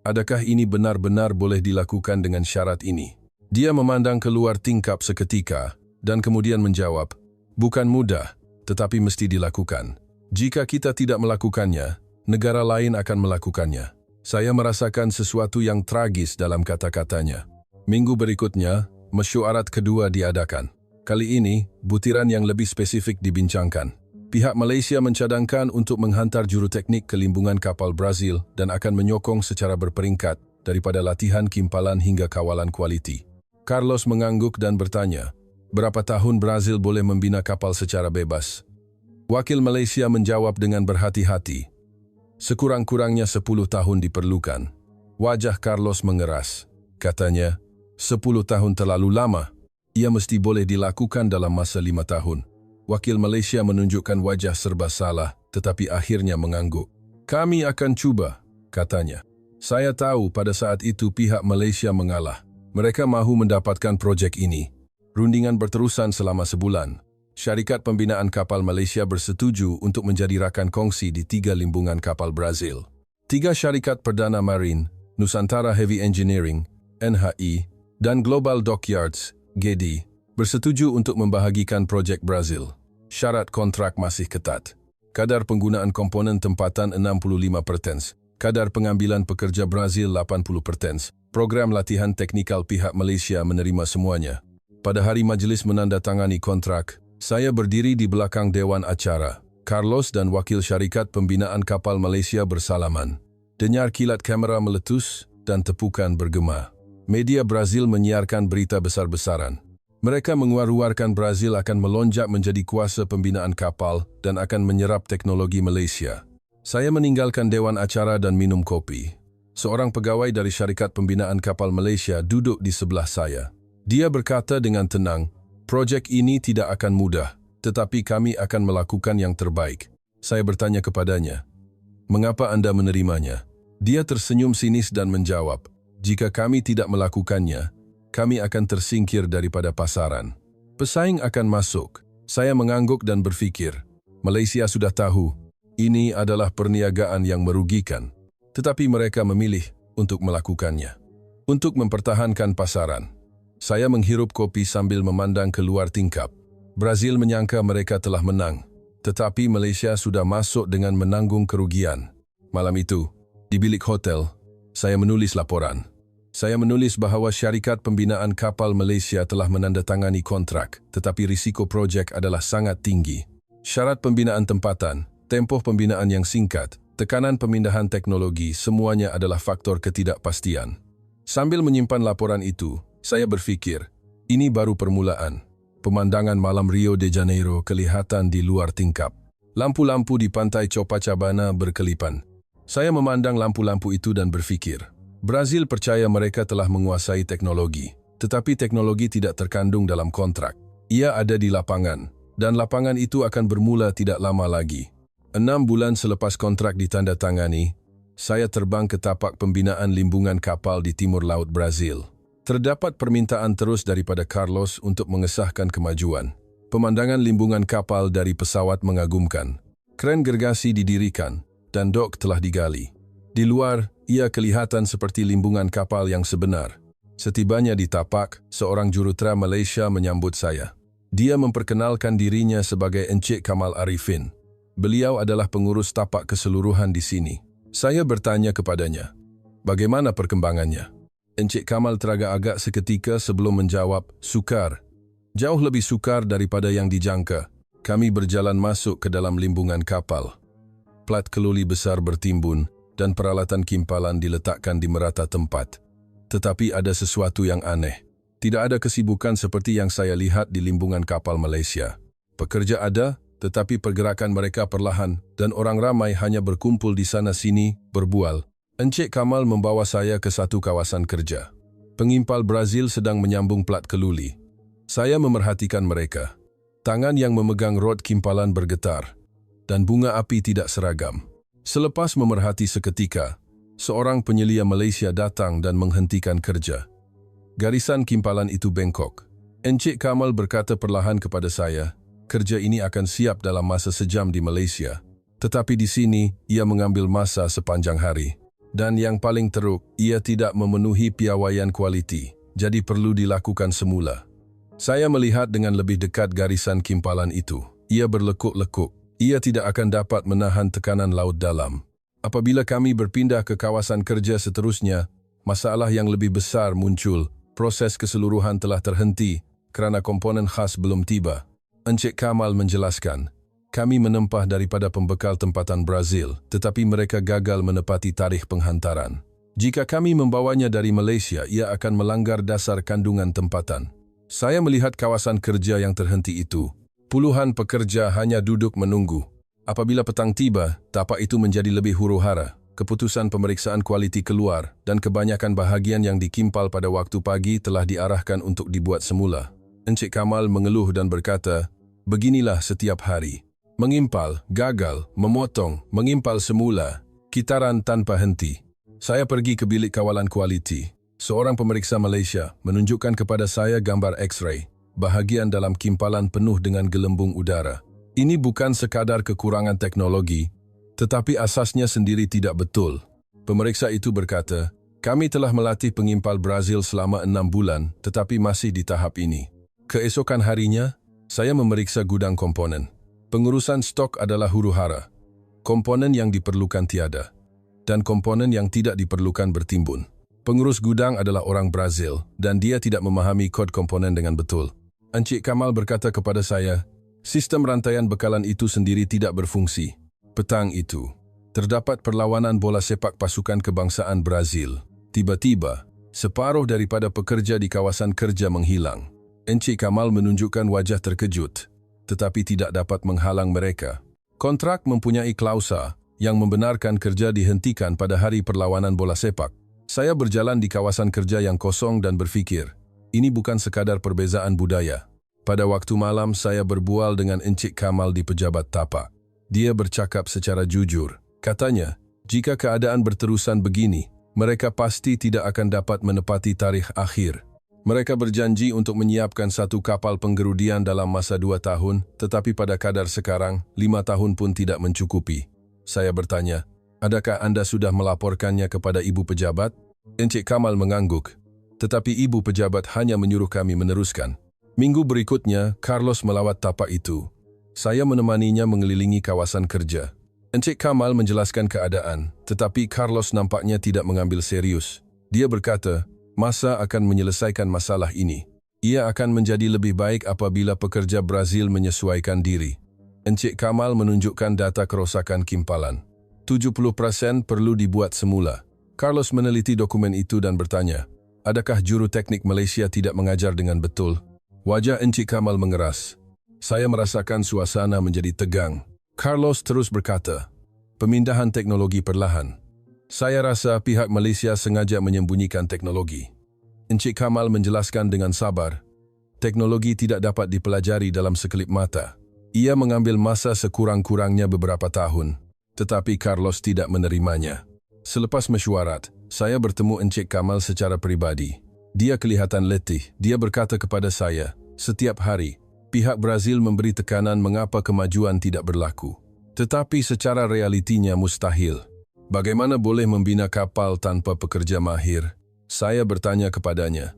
adakah ini benar-benar boleh dilakukan dengan syarat ini? Dia memandang keluar tingkap seketika dan kemudian menjawab, bukan mudah, tetapi mesti dilakukan. Jika kita tidak melakukannya, negara lain akan melakukannya. Saya merasakan sesuatu yang tragis dalam kata-katanya. Minggu berikutnya, mesyuarat kedua diadakan. Kali ini, butiran yang lebih spesifik dibincangkan. Pihak Malaysia mencadangkan untuk menghantar juruteknik ke limbungan kapal Brazil dan akan menyokong secara berperingkat daripada latihan kimpalan hingga kawalan kualiti. Carlos mengangguk dan bertanya, berapa tahun Brazil boleh membina kapal secara bebas? Wakil Malaysia menjawab dengan berhati-hati, sekurang-kurangnya 10 tahun diperlukan. Wajah Carlos mengeras. Katanya, 10 tahun terlalu lama. Ia mesti boleh dilakukan dalam masa 5 tahun. Wakil Malaysia menunjukkan wajah serba salah, tetapi akhirnya mengangguk. Kami akan cuba, katanya. Saya tahu pada saat itu pihak Malaysia mengalah. Mereka mahu mendapatkan projek ini. Rundingan berterusan selama sebulan. Syarikat pembinaan kapal Malaysia bersetuju untuk menjadi rakan kongsi di 3 limbungan kapal Brazil. 3 syarikat perdana marin, Nusantara Heavy Engineering, NHI, dan Global Dockyards, GD, bersetuju untuk membahagikan projek Brazil. Syarat kontrak masih ketat. Kadar penggunaan komponen tempatan 65%, kadar pengambilan pekerja Brazil 80%. Program latihan teknikal pihak Malaysia menerima semuanya. Pada hari majlis menandatangani kontrak, saya berdiri di belakang Dewan Acara. Carlos dan wakil syarikat pembinaan kapal Malaysia bersalaman. Denyar kilat kamera meletus dan tepukan bergema. Media Brazil menyiarkan berita besar-besaran. Mereka menguar-uarkan Brazil akan melonjak menjadi kuasa pembinaan kapal dan akan menyerap teknologi Malaysia. Saya meninggalkan Dewan Acara dan minum kopi. Seorang pegawai dari syarikat pembinaan kapal Malaysia duduk di sebelah saya. Dia berkata dengan tenang, projek ini tidak akan mudah, tetapi kami akan melakukan yang terbaik. Saya bertanya kepadanya, mengapa Anda menerimanya? Dia tersenyum sinis dan menjawab, jika kami tidak melakukannya, kami akan tersingkir daripada pasaran. Pesaing akan masuk. Saya mengangguk dan berfikir, Malaysia sudah tahu, ini adalah perniagaan yang merugikan. Tetapi mereka memilih untuk melakukannya. Untuk mempertahankan pasaran. Saya menghirup kopi sambil memandang keluar tingkap. Brazil menyangka mereka telah menang. Tetapi Malaysia sudah masuk dengan menanggung kerugian. Malam itu, Di bilik hotel, saya menulis laporan. Saya menulis bahawa syarikat pembinaan kapal Malaysia telah menandatangani kontrak, tetapi risiko projek adalah sangat tinggi. Syarat pembinaan tempatan, tempoh pembinaan yang singkat, tekanan pemindahan teknologi, semuanya adalah faktor ketidakpastian. Sambil menyimpan laporan itu, saya berfikir, ini baru permulaan. Pemandangan malam Rio de Janeiro kelihatan di luar tingkap. Lampu-lampu di pantai Copacabana berkelipan. Saya memandang lampu-lampu itu dan berfikir, Brazil percaya mereka telah menguasai teknologi, tetapi teknologi tidak terkandung dalam kontrak. Ia ada di lapangan, dan lapangan itu akan bermula tidak lama lagi. 6 bulan selepas kontrak ditandatangani, saya terbang ke tapak pembinaan limbungan kapal di timur laut Brazil. Terdapat permintaan terus daripada Carlos untuk mengesahkan kemajuan. Pemandangan limbungan kapal dari pesawat mengagumkan. Kren gergasi didirikan, dan dok telah digali. Di luar, ia kelihatan seperti limbungan kapal yang sebenar. Setibanya di tapak, seorang jurutera Malaysia menyambut saya. Dia memperkenalkan dirinya sebagai Encik Kamal Arifin. Beliau adalah pengurus tapak keseluruhan di sini. Saya bertanya kepadanya, bagaimana perkembangannya? Encik Kamal teragak-agak seketika sebelum menjawab, sukar. Jauh lebih sukar daripada yang dijangka. Kami berjalan masuk ke dalam limbungan kapal. Plat keluli besar bertimbun, dan peralatan kimpalan diletakkan di merata tempat. Tetapi ada sesuatu yang aneh. Tidak ada kesibukan seperti yang saya lihat di limbungan kapal Malaysia. Pekerja ada, tetapi pergerakan mereka perlahan, dan orang ramai hanya berkumpul di sana-sini, berbual. Encik Kamal membawa saya ke satu kawasan kerja. Pengimpal Brazil sedang menyambung plat keluli. Saya memerhatikan mereka. Tangan yang memegang rod kimpalan bergetar, dan bunga api tidak seragam. Selepas memerhati seketika, seorang penyelia Malaysia datang dan menghentikan kerja. Garisan kimpalan itu bengkok. Encik Kamal berkata perlahan kepada saya, kerja ini akan siap dalam masa sejam di Malaysia. Tetapi di sini, ia mengambil masa sepanjang hari. Dan yang paling teruk, ia tidak memenuhi piawaian kualiti, jadi perlu dilakukan semula. Saya melihat dengan lebih dekat garisan kimpalan itu. Ia berlekuk-lekuk. Ia tidak akan dapat menahan tekanan laut dalam. Apabila kami berpindah ke kawasan kerja seterusnya, masalah yang lebih besar muncul. Proses keseluruhan telah terhenti kerana komponen khas belum tiba. Encik Kamal menjelaskan, kami menempah daripada pembekal tempatan Brazil, tetapi mereka gagal menepati tarikh penghantaran. Jika kami membawanya dari Malaysia, ia akan melanggar dasar kandungan tempatan. Saya melihat kawasan kerja yang terhenti itu. Puluhan pekerja hanya duduk menunggu. Apabila petang tiba, tapak itu menjadi lebih huru-hara. Keputusan pemeriksaan kualiti keluar dan kebanyakan bahagian yang dikimpal pada waktu pagi telah diarahkan untuk dibuat semula. Encik Kamal mengeluh dan berkata, beginilah setiap hari. Mengimpal, gagal, memotong, mengimpal semula, kitaran tanpa henti. Saya pergi ke bilik kawalan kualiti. Seorang pemeriksa Malaysia menunjukkan kepada saya gambar X-ray. Bahagian dalam kimpalan penuh dengan gelembung udara. Ini bukan sekadar kekurangan teknologi, tetapi asasnya sendiri tidak betul. Pemeriksa itu berkata, kami telah melatih pengimpal Brazil selama 6 bulan, tetapi masih di tahap ini. Keesokan harinya, saya memeriksa gudang komponen. Pengurusan stok adalah huru-hara. Komponen yang diperlukan tiada, dan komponen yang tidak diperlukan bertimbun. Pengurus gudang adalah orang Brazil, dan dia tidak memahami kod komponen dengan betul. Encik Kamal berkata kepada saya, sistem rantaian bekalan itu sendiri tidak berfungsi. Petang itu, terdapat perlawanan bola sepak pasukan kebangsaan Brazil. Tiba-tiba, separuh daripada pekerja di kawasan kerja menghilang. Encik Kamal menunjukkan wajah terkejut, tetapi tidak dapat menghalang mereka. Kontrak mempunyai klausa yang membenarkan kerja dihentikan pada hari perlawanan bola sepak. Saya berjalan di kawasan kerja yang kosong dan berfikir, ini bukan sekadar perbezaan budaya. Pada waktu malam, saya berbual dengan Encik Kamal di pejabat tapak. Dia bercakap secara jujur. Katanya, jika keadaan berterusan begini, mereka pasti tidak akan dapat menepati tarikh akhir. Mereka berjanji untuk menyiapkan satu kapal penggerudian dalam masa 2 tahun, tetapi pada kadar sekarang, 5 tahun pun tidak mencukupi. Saya bertanya, adakah Anda sudah melaporkannya kepada ibu pejabat? Encik Kamal mengangguk. Tetapi ibu pejabat hanya menyuruh kami meneruskan. Minggu berikutnya, Carlos melawat tapak itu. Saya menemaninya mengelilingi kawasan kerja. Encik Kamal menjelaskan keadaan, tetapi Carlos nampaknya tidak mengambil serius. Dia berkata, masa akan menyelesaikan masalah ini. Ia akan menjadi lebih baik apabila pekerja Brazil menyesuaikan diri. Encik Kamal menunjukkan data kerosakan kimpalan. 70% perlu dibuat semula. Carlos meneliti dokumen itu dan bertanya, adakah juru teknik Malaysia tidak mengajar dengan betul? Wajah Encik Kamal mengeras. Saya merasakan suasana menjadi tegang. Carlos terus berkata, pemindahan teknologi perlahan. Saya rasa pihak Malaysia sengaja menyembunyikan teknologi. Encik Kamal menjelaskan dengan sabar, teknologi tidak dapat dipelajari dalam sekelip mata. Ia mengambil masa sekurang-kurangnya beberapa tahun, tetapi Carlos tidak menerimanya. Selepas mesyuarat, saya bertemu Encik Kamal secara pribadi. Dia kelihatan letih. Dia berkata kepada saya, setiap hari, pihak Brazil memberi tekanan mengapa kemajuan tidak berlaku. Tetapi secara realitinya mustahil. Bagaimana boleh membina kapal tanpa pekerja mahir? Saya bertanya kepadanya.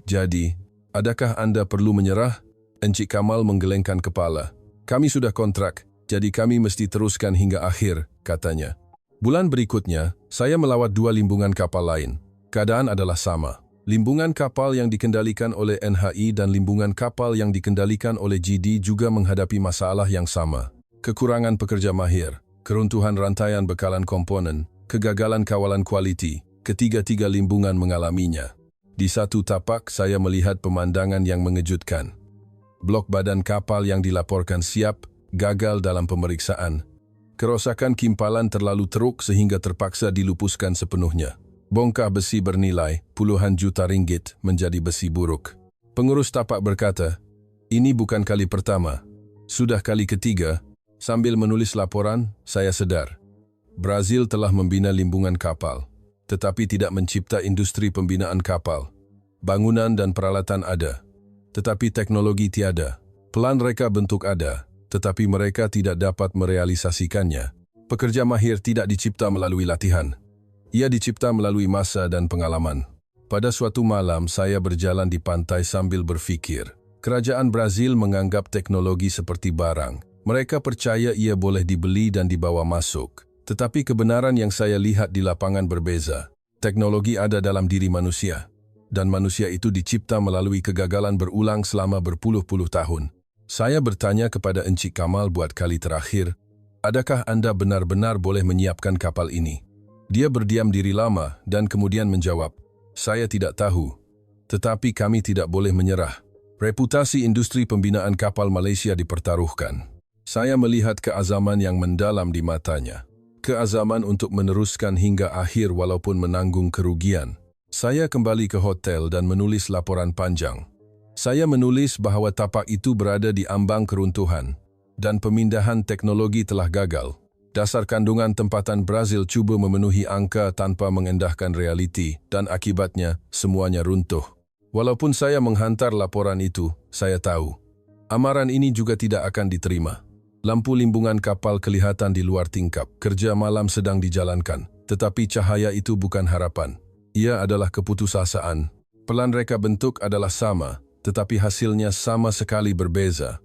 Jadi, adakah Anda perlu menyerah? Encik Kamal menggelengkan kepala. Kami sudah kontrak, jadi kami mesti teruskan hingga akhir, katanya. Bulan berikutnya, saya melawat 2 limbungan kapal lain. Keadaan adalah sama. Limbungan kapal yang dikendalikan oleh NHI dan limbungan kapal yang dikendalikan oleh GD juga menghadapi masalah yang sama. Kekurangan pekerja mahir, keruntuhan rantaian bekalan komponen, kegagalan kawalan kualiti, ketiga-tiga limbungan mengalaminya. Di satu tapak saya melihat pemandangan yang mengejutkan. Blok badan kapal yang dilaporkan siap, gagal dalam pemeriksaan. Kerosakan kimpalan terlalu teruk sehingga terpaksa dilupuskan sepenuhnya. Bongkah besi bernilai puluhan juta ringgit menjadi besi buruk. Pengurus tapak berkata, ini bukan kali pertama, sudah kali ketiga. Sambil menulis laporan, saya sedar. Brazil telah membina limbungan kapal, tetapi tidak mencipta industri pembinaan kapal. Bangunan dan peralatan ada, tetapi teknologi tiada. Pelan reka bentuk ada, tetapi mereka tidak dapat merealisasikannya. Pekerja mahir tidak dicipta melalui latihan. Ia dicipta melalui masa dan pengalaman. Pada suatu malam, saya berjalan di pantai sambil berfikir. Kerajaan Brazil menganggap teknologi seperti barang. Mereka percaya ia boleh dibeli dan dibawa masuk. Tetapi kebenaran yang saya lihat di lapangan berbeza. Teknologi ada dalam diri manusia. Dan manusia itu dicipta melalui kegagalan berulang selama berpuluh-puluh tahun. Saya bertanya kepada Encik Kamal buat kali terakhir, adakah Anda benar-benar boleh menyiapkan kapal ini? Dia berdiam diri lama dan kemudian menjawab, saya tidak tahu, tetapi kami tidak boleh menyerah. Reputasi industri pembinaan kapal Malaysia dipertaruhkan. Saya melihat keazaman yang mendalam di matanya. Keazaman untuk meneruskan hingga akhir walaupun menanggung kerugian. Saya kembali ke hotel dan menulis laporan panjang. Saya menulis bahwa tapak itu berada di ambang keruntuhan dan pemindahan teknologi telah gagal. Dasar kandungan tempatan Brazil cuba memenuhi angka tanpa mengendahkan realiti dan akibatnya semuanya runtuh. Walaupun saya menghantar laporan itu, saya tahu. Amaran ini juga tidak akan diterima. Lampu limbungan kapal kelihatan di luar tingkap. Kerja malam sedang dijalankan, tetapi cahaya itu bukan harapan. Ia adalah keputusasaan. Pelan reka bentuk adalah sama, tetapi hasilnya sama sekali berbeza.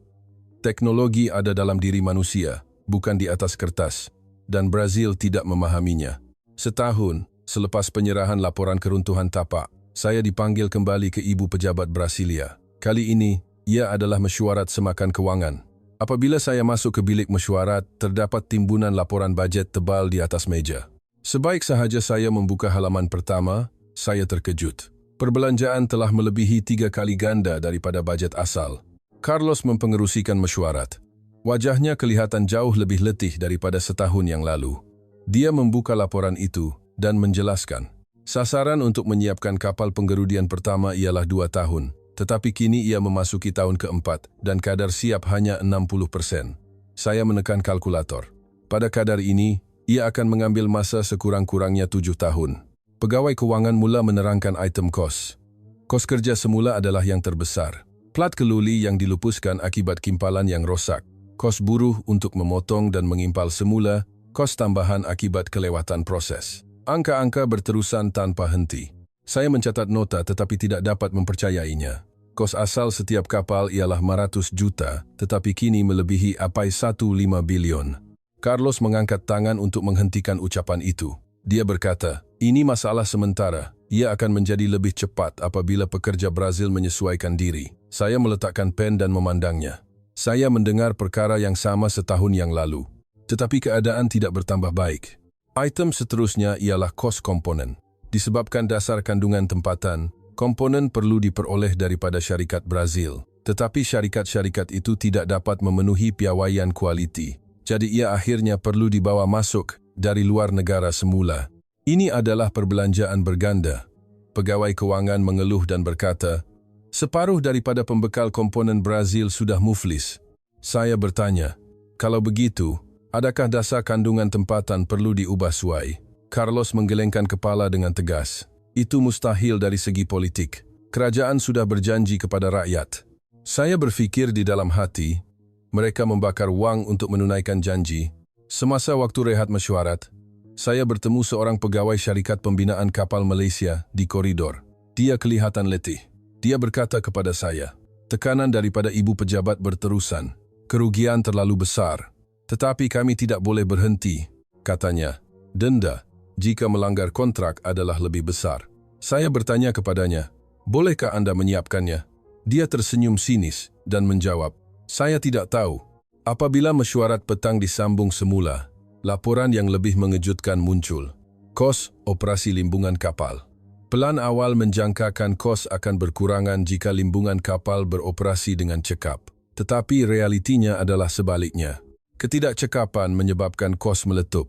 Teknologi ada dalam diri manusia, bukan di atas kertas, dan Brazil tidak memahaminya. Setahun selepas penyerahan laporan keruntuhan tapak, saya dipanggil kembali ke ibu pejabat Brasilia. Kali ini, ia adalah mesyuarat semakan kewangan. Apabila saya masuk ke bilik mesyuarat, terdapat timbunan laporan bajet tebal di atas meja. Sebaik sahaja saya membuka halaman pertama, saya terkejut. Perbelanjaan telah melebihi 3 kali ganda daripada bajet asal. Carlos mempengerusikan mesyuarat. Wajahnya kelihatan jauh lebih letih daripada setahun yang lalu. Dia membuka laporan itu dan menjelaskan. Sasaran untuk menyiapkan kapal penggerudian pertama ialah 2 tahun, tetapi kini ia memasuki tahun keempat dan kadar siap hanya 60%. Saya menekan kalkulator. Pada kadar ini, ia akan mengambil masa sekurang-kurangnya 7 tahun. Pegawai kewangan mula menerangkan item kos. Kos kerja semula adalah yang terbesar. Plat keluli yang dilupuskan akibat kimpalan yang rosak. Kos buruh untuk memotong dan mengimpal semula, kos tambahan akibat kelewatan proses. Angka-angka berterusan tanpa henti. Saya mencatat nota tetapi tidak dapat mempercayainya. Kos asal setiap kapal ialah 500 juta, tetapi kini melebihi 1,5 bilion. Carlos mengangkat tangan untuk menghentikan ucapan itu. Dia berkata, ini masalah sementara. Ia akan menjadi lebih cepat apabila pekerja Brazil menyesuaikan diri. Saya meletakkan pen dan memandangnya. Saya mendengar perkara yang sama setahun yang lalu. Tetapi keadaan tidak bertambah baik. Item seterusnya ialah kos komponen. Disebabkan dasar kandungan tempatan, komponen perlu diperoleh daripada syarikat Brazil. Tetapi syarikat-syarikat itu tidak dapat memenuhi piawaian kualiti. Jadi ia akhirnya perlu dibawa masuk dari luar negara semula. Ini adalah perbelanjaan berganda. Pegawai kewangan mengeluh dan berkata, separuh daripada pembekal komponen Brazil sudah muflis. Saya bertanya, kalau begitu, adakah dasar kandungan tempatan perlu diubah suai? Carlos menggelengkan kepala dengan tegas. Itu mustahil dari segi politik. Kerajaan sudah berjanji kepada rakyat. Saya berfikir di dalam hati, mereka membakar wang untuk menunaikan janji. Semasa waktu rehat mesyuarat, saya bertemu seorang pegawai syarikat pembinaan kapal Malaysia di koridor. Dia kelihatan letih. Dia berkata kepada saya, tekanan daripada ibu pejabat berterusan. Kerugian terlalu besar. Tetapi kami tidak boleh berhenti. Katanya, denda jika melanggar kontrak adalah lebih besar. Saya bertanya kepadanya, bolehkah Anda menyiapkannya? Dia tersenyum sinis dan menjawab, saya tidak tahu. Apabila mesyuarat petang disambung semula, laporan yang lebih mengejutkan muncul. Kos operasi limbungan kapal. Pelan awal menjangkakan kos akan berkurangan jika limbungan kapal beroperasi dengan cekap. Tetapi realitinya adalah sebaliknya. Ketidakcekapan menyebabkan kos meletup.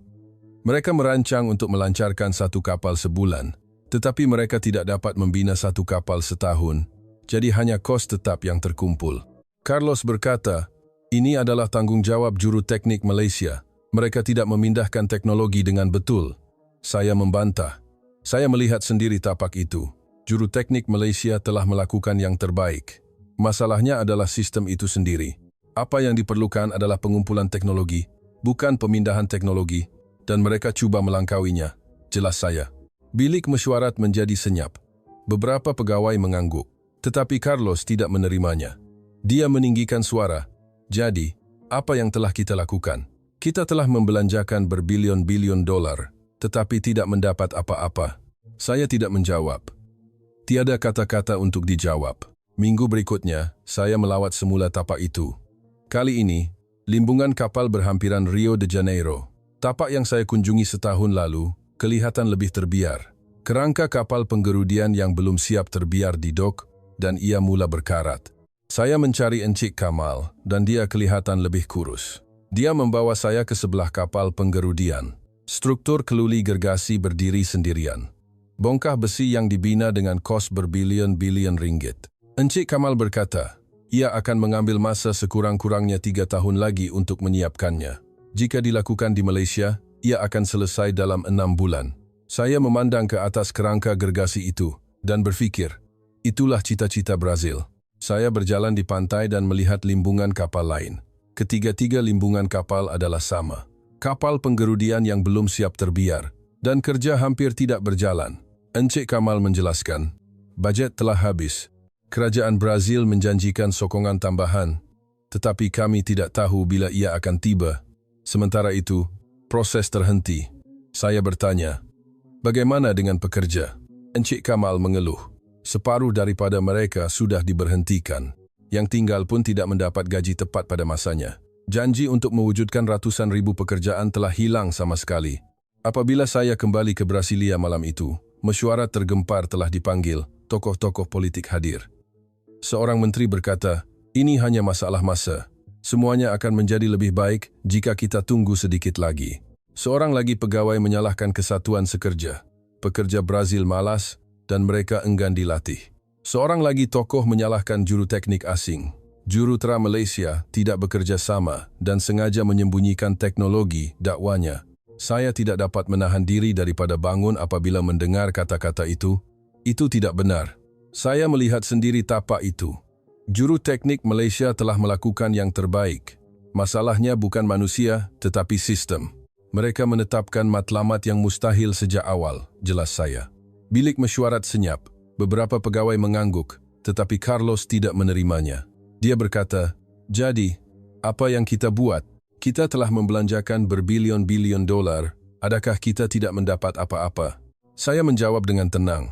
Mereka merancang untuk melancarkan satu kapal sebulan, tetapi mereka tidak dapat membina satu kapal setahun, jadi hanya kos tetap yang terkumpul. Carlos berkata, ini adalah tanggung jawab juru teknik Malaysia. Mereka tidak memindahkan teknologi dengan betul. Saya membantah. Saya melihat sendiri tapak itu. Juru teknik Malaysia telah melakukan yang terbaik. Masalahnya adalah sistem itu sendiri. Apa yang diperlukan adalah pengumpulan teknologi, bukan pemindahan teknologi, dan mereka cuba melangkauinya. Jelas saya. Bilik mesyuarat menjadi senyap. Beberapa pegawai mengangguk, tetapi Carlos tidak menerimanya. Dia meninggikan suara. Jadi, apa yang telah kita lakukan? Kita telah membelanjakan berbilion-bilion dolar, tetapi tidak mendapat apa-apa. Saya tidak menjawab. Tiada kata-kata untuk dijawab. Minggu berikutnya, saya melawat semula tapak itu. Kali ini, limbungan kapal berhampiran Rio de Janeiro. Tapak yang saya kunjungi setahun lalu, kelihatan lebih terbiar. Kerangka kapal penggerudian yang belum siap terbiar di dok, dan ia mula berkarat. Saya mencari Encik Kamal, dan dia kelihatan lebih kurus. Dia membawa saya ke sebelah kapal penggerudian. Struktur keluli gergasi berdiri sendirian. Bongkah besi yang dibina dengan kos berbilion-bilion ringgit. Encik Kamal berkata, ia akan mengambil masa sekurang-kurangnya 3 tahun lagi untuk menyiapkannya. Jika dilakukan di Malaysia, ia akan selesai dalam 6 bulan. Saya memandang ke atas kerangka gergasi itu, dan berfikir, itulah cita-cita Brazil. Saya berjalan di pantai dan melihat limbungan kapal lain. Ketiga-tiga limbungan kapal adalah sama. Kapal penggerudian yang belum siap terbiar, dan kerja hampir tidak berjalan. Encik Kamal menjelaskan, bajet telah habis. Kerajaan Brazil menjanjikan sokongan tambahan, tetapi kami tidak tahu bila ia akan tiba. Sementara itu, proses terhenti. Saya bertanya, bagaimana dengan pekerja? Encik Kamal mengeluh. Separuh daripada mereka sudah diberhentikan. Yang tinggal pun tidak mendapat gaji tepat pada masanya. Janji untuk mewujudkan ratusan ribu pekerjaan telah hilang sama sekali. Apabila saya kembali ke Brasilia malam itu, mesyuarat tergempar telah dipanggil, tokoh-tokoh politik hadir. Seorang menteri berkata, ini hanya masalah masa. Semuanya akan menjadi lebih baik jika kita tunggu sedikit lagi. Seorang lagi pegawai menyalahkan kesatuan sekerja. Pekerja Brazil malas, dan mereka enggan dilatih. Seorang lagi tokoh menyalahkan juru teknik asing. Jurutera Malaysia tidak bekerja sama dan sengaja menyembunyikan teknologi dakwanya. Saya tidak dapat menahan diri daripada bangun apabila mendengar kata-kata itu. Itu tidak benar. Saya melihat sendiri tapak itu. Juru teknik Malaysia telah melakukan yang terbaik. Masalahnya bukan manusia, tetapi sistem. Mereka menetapkan matlamat yang mustahil sejak awal, jelas saya. Bilik mesyuarat senyap. Beberapa pegawai mengangguk, tetapi Carlos tidak menerimanya. Dia berkata, jadi, apa yang kita buat? Kita telah membelanjakan berbilion-bilion dolar, adakah kita tidak mendapat apa-apa? Saya menjawab dengan tenang.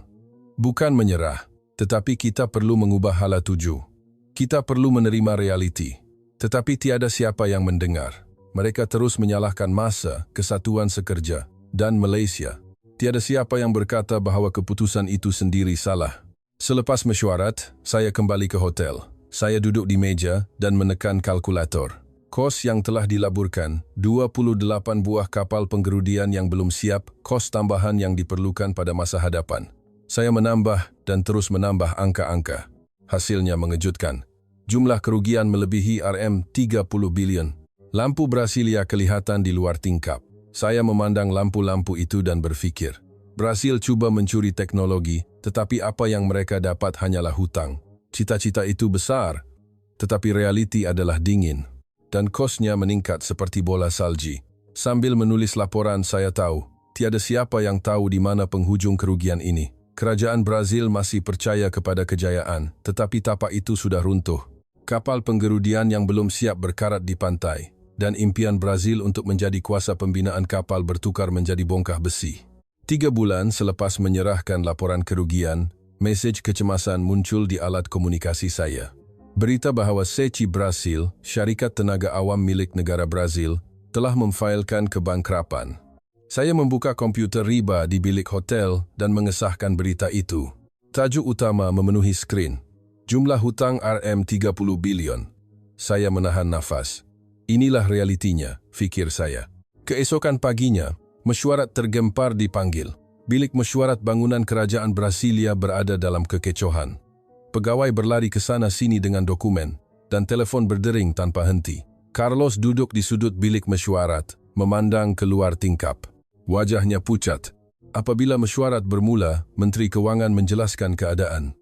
Bukan menyerah, tetapi kita perlu mengubah hala tuju. Kita perlu menerima realiti. Tetapi tiada siapa yang mendengar. Mereka terus menyalahkan masa, kesatuan sekerja, dan Malaysia. Tiada siapa yang berkata bahawa keputusan itu sendiri salah. Selepas mesyuarat, saya kembali ke hotel. Saya duduk di meja dan menekan kalkulator. Kos yang telah dilaburkan, 28 buah kapal penggerudian yang belum siap, kos tambahan yang diperlukan pada masa hadapan. Saya menambah dan terus menambah angka-angka. Hasilnya mengejutkan. Jumlah kerugian melebihi RM30 bilion. Lampu Brasilia kelihatan di luar tingkap. Saya memandang lampu-lampu itu dan berfikir, Brasil cuba mencuri teknologi, tetapi apa yang mereka dapat hanyalah hutang. Cita-cita itu besar, tetapi realiti adalah dingin. Dan kosnya meningkat seperti bola salji. Sambil menulis laporan, saya tahu, tiada siapa yang tahu di mana penghujung kerugian ini. Kerajaan Brazil masih percaya kepada kejayaan, tetapi tapak itu sudah runtuh. Kapal penggerudian yang belum siap berkarat di pantai, dan impian Brazil untuk menjadi kuasa pembinaan kapal bertukar menjadi bongkah besi. 3 bulan selepas menyerahkan laporan kerugian, mesej kecemasan muncul di alat komunikasi saya. Berita bahawa SECI Brasil, syarikat tenaga awam milik negara Brazil, telah memfailkan kebangkrapan. Saya membuka komputer riba di bilik hotel dan mengesahkan berita itu. Tajuk utama memenuhi skrin. Jumlah hutang RM30 bilion. Saya menahan nafas. Inilah realitinya, fikir saya. Keesokan paginya, mesyuarat tergempar dipanggil. Bilik mesyuarat bangunan kerajaan Brasilia berada dalam kekecohan. Pegawai berlari ke sana sini dengan dokumen, dan telefon berdering tanpa henti. Carlos duduk di sudut bilik mesyuarat, memandang keluar tingkap. Wajahnya pucat. Apabila mesyuarat bermula, Menteri Kewangan menjelaskan keadaan.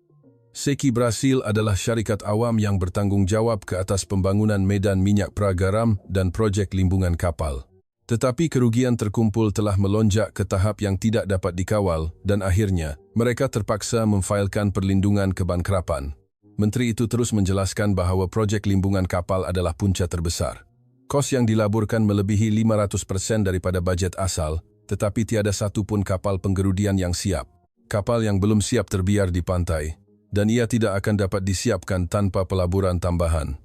SECI Brasil adalah syarikat awam yang bertanggung jawab ke atas pembangunan medan minyak pragaram dan projek limbungan kapal. Tetapi kerugian terkumpul telah melonjak ke tahap yang tidak dapat dikawal dan akhirnya mereka terpaksa memfailkan perlindungan kebangkrapan. Menteri itu terus menjelaskan bahawa projek limbungan kapal adalah punca terbesar. Kos yang dilaburkan melebihi 500% daripada bajet asal, tetapi tiada satu pun kapal penggerudian yang siap. Kapal yang belum siap terbiar di pantai, dan ia tidak akan dapat disiapkan tanpa pelaburan tambahan.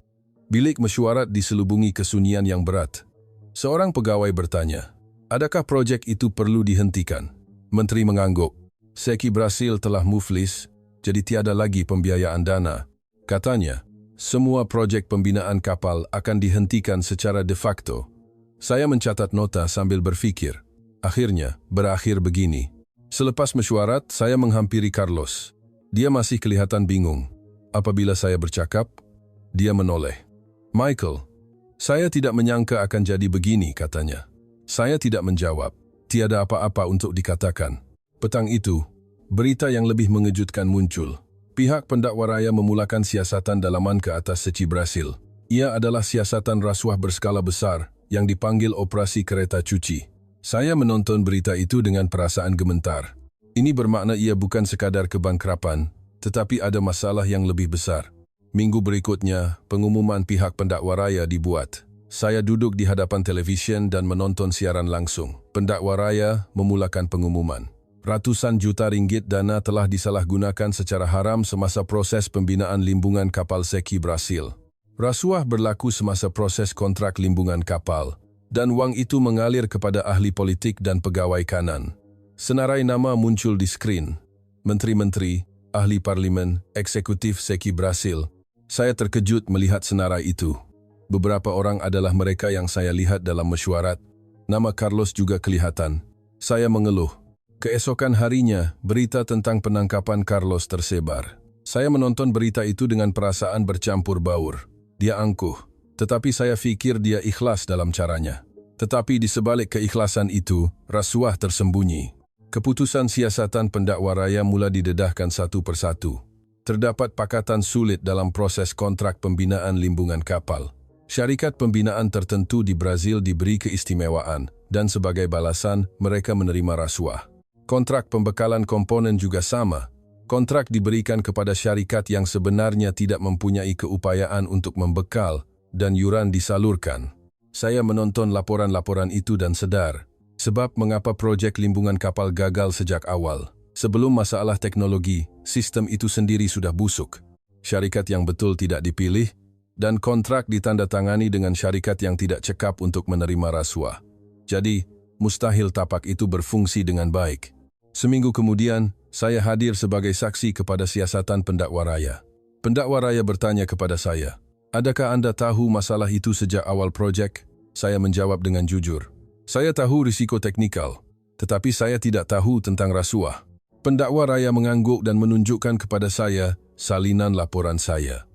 Bilik mesyuarat diselubungi kesunyian yang berat. Seorang pegawai bertanya, adakah projek itu perlu dihentikan? Menteri mengangguk. SECI Brasil telah muflis, jadi tiada lagi pembiayaan dana. Katanya, semua projek pembinaan kapal akan dihentikan secara de facto. Saya mencatat nota sambil berfikir. Akhirnya, berakhir begini. Selepas mesyuarat, saya menghampiri Carlos. Dia masih kelihatan bingung. Apabila saya bercakap, dia menoleh. Michael, saya tidak menyangka akan jadi begini, katanya. Saya tidak menjawab. Tiada apa-apa untuk dikatakan. Petang itu, berita yang lebih mengejutkan muncul. Pihak pendakwa raya memulakan siasatan dalaman ke atas SECI Brasil. Ia adalah siasatan rasuah berskala besar yang dipanggil Operasi Kereta Cuci. Saya menonton berita itu dengan perasaan gemetar. Ini bermakna ia bukan sekadar kebangkrapan, tetapi ada masalah yang lebih besar. Minggu berikutnya, pengumuman pihak pendakwa raya dibuat. Saya duduk di hadapan televisyen dan menonton siaran langsung. Pendakwa raya memulakan pengumuman. Ratusan juta ringgit dana telah disalahgunakan secara haram semasa proses pembinaan limbungan kapal SECI Brasil. Rasuah berlaku semasa proses kontrak limbungan kapal, dan wang itu mengalir kepada ahli politik dan pegawai kanan. Senarai nama muncul di skrin. Menteri-menteri, ahli parlimen, eksekutif SECI Brasil. Saya terkejut melihat senarai itu. Beberapa orang adalah mereka yang saya lihat dalam mesyuarat. Nama Carlos juga kelihatan. Saya mengeluh. Keesokan harinya, berita tentang penangkapan Carlos tersebar. Saya menonton berita itu dengan perasaan bercampur baur. Dia angkuh, tetapi saya fikir dia ikhlas dalam caranya. Tetapi di sebalik keikhlasan itu, rasuah tersembunyi. Keputusan siasatan pendakwa raya mula didedahkan satu persatu. Terdapat pakatan sulit dalam proses kontrak pembinaan limbungan kapal. Syarikat pembinaan tertentu di Brazil diberi keistimewaan, dan sebagai balasan, mereka menerima rasuah. Kontrak pembekalan komponen juga sama. Kontrak diberikan kepada syarikat yang sebenarnya tidak mempunyai keupayaan untuk membekal, dan yuran disalurkan. Saya menonton laporan-laporan itu dan sedar. Sebab mengapa projek limbungan kapal gagal sejak awal. Sebelum masalah teknologi, sistem itu sendiri sudah busuk. Syarikat yang betul tidak dipilih, dan kontrak ditandatangani dengan syarikat yang tidak cekap untuk menerima rasuah. Jadi, mustahil tapak itu berfungsi dengan baik. Seminggu kemudian, saya hadir sebagai saksi kepada siasatan pendakwa raya. Pendakwa raya bertanya kepada saya, "Adakah Anda tahu masalah itu sejak awal projek?" Saya menjawab dengan jujur, "Saya tahu risiko teknikal, tetapi saya tidak tahu tentang rasuah." Pendakwa raya mengangguk dan menunjukkan kepada saya salinan laporan saya.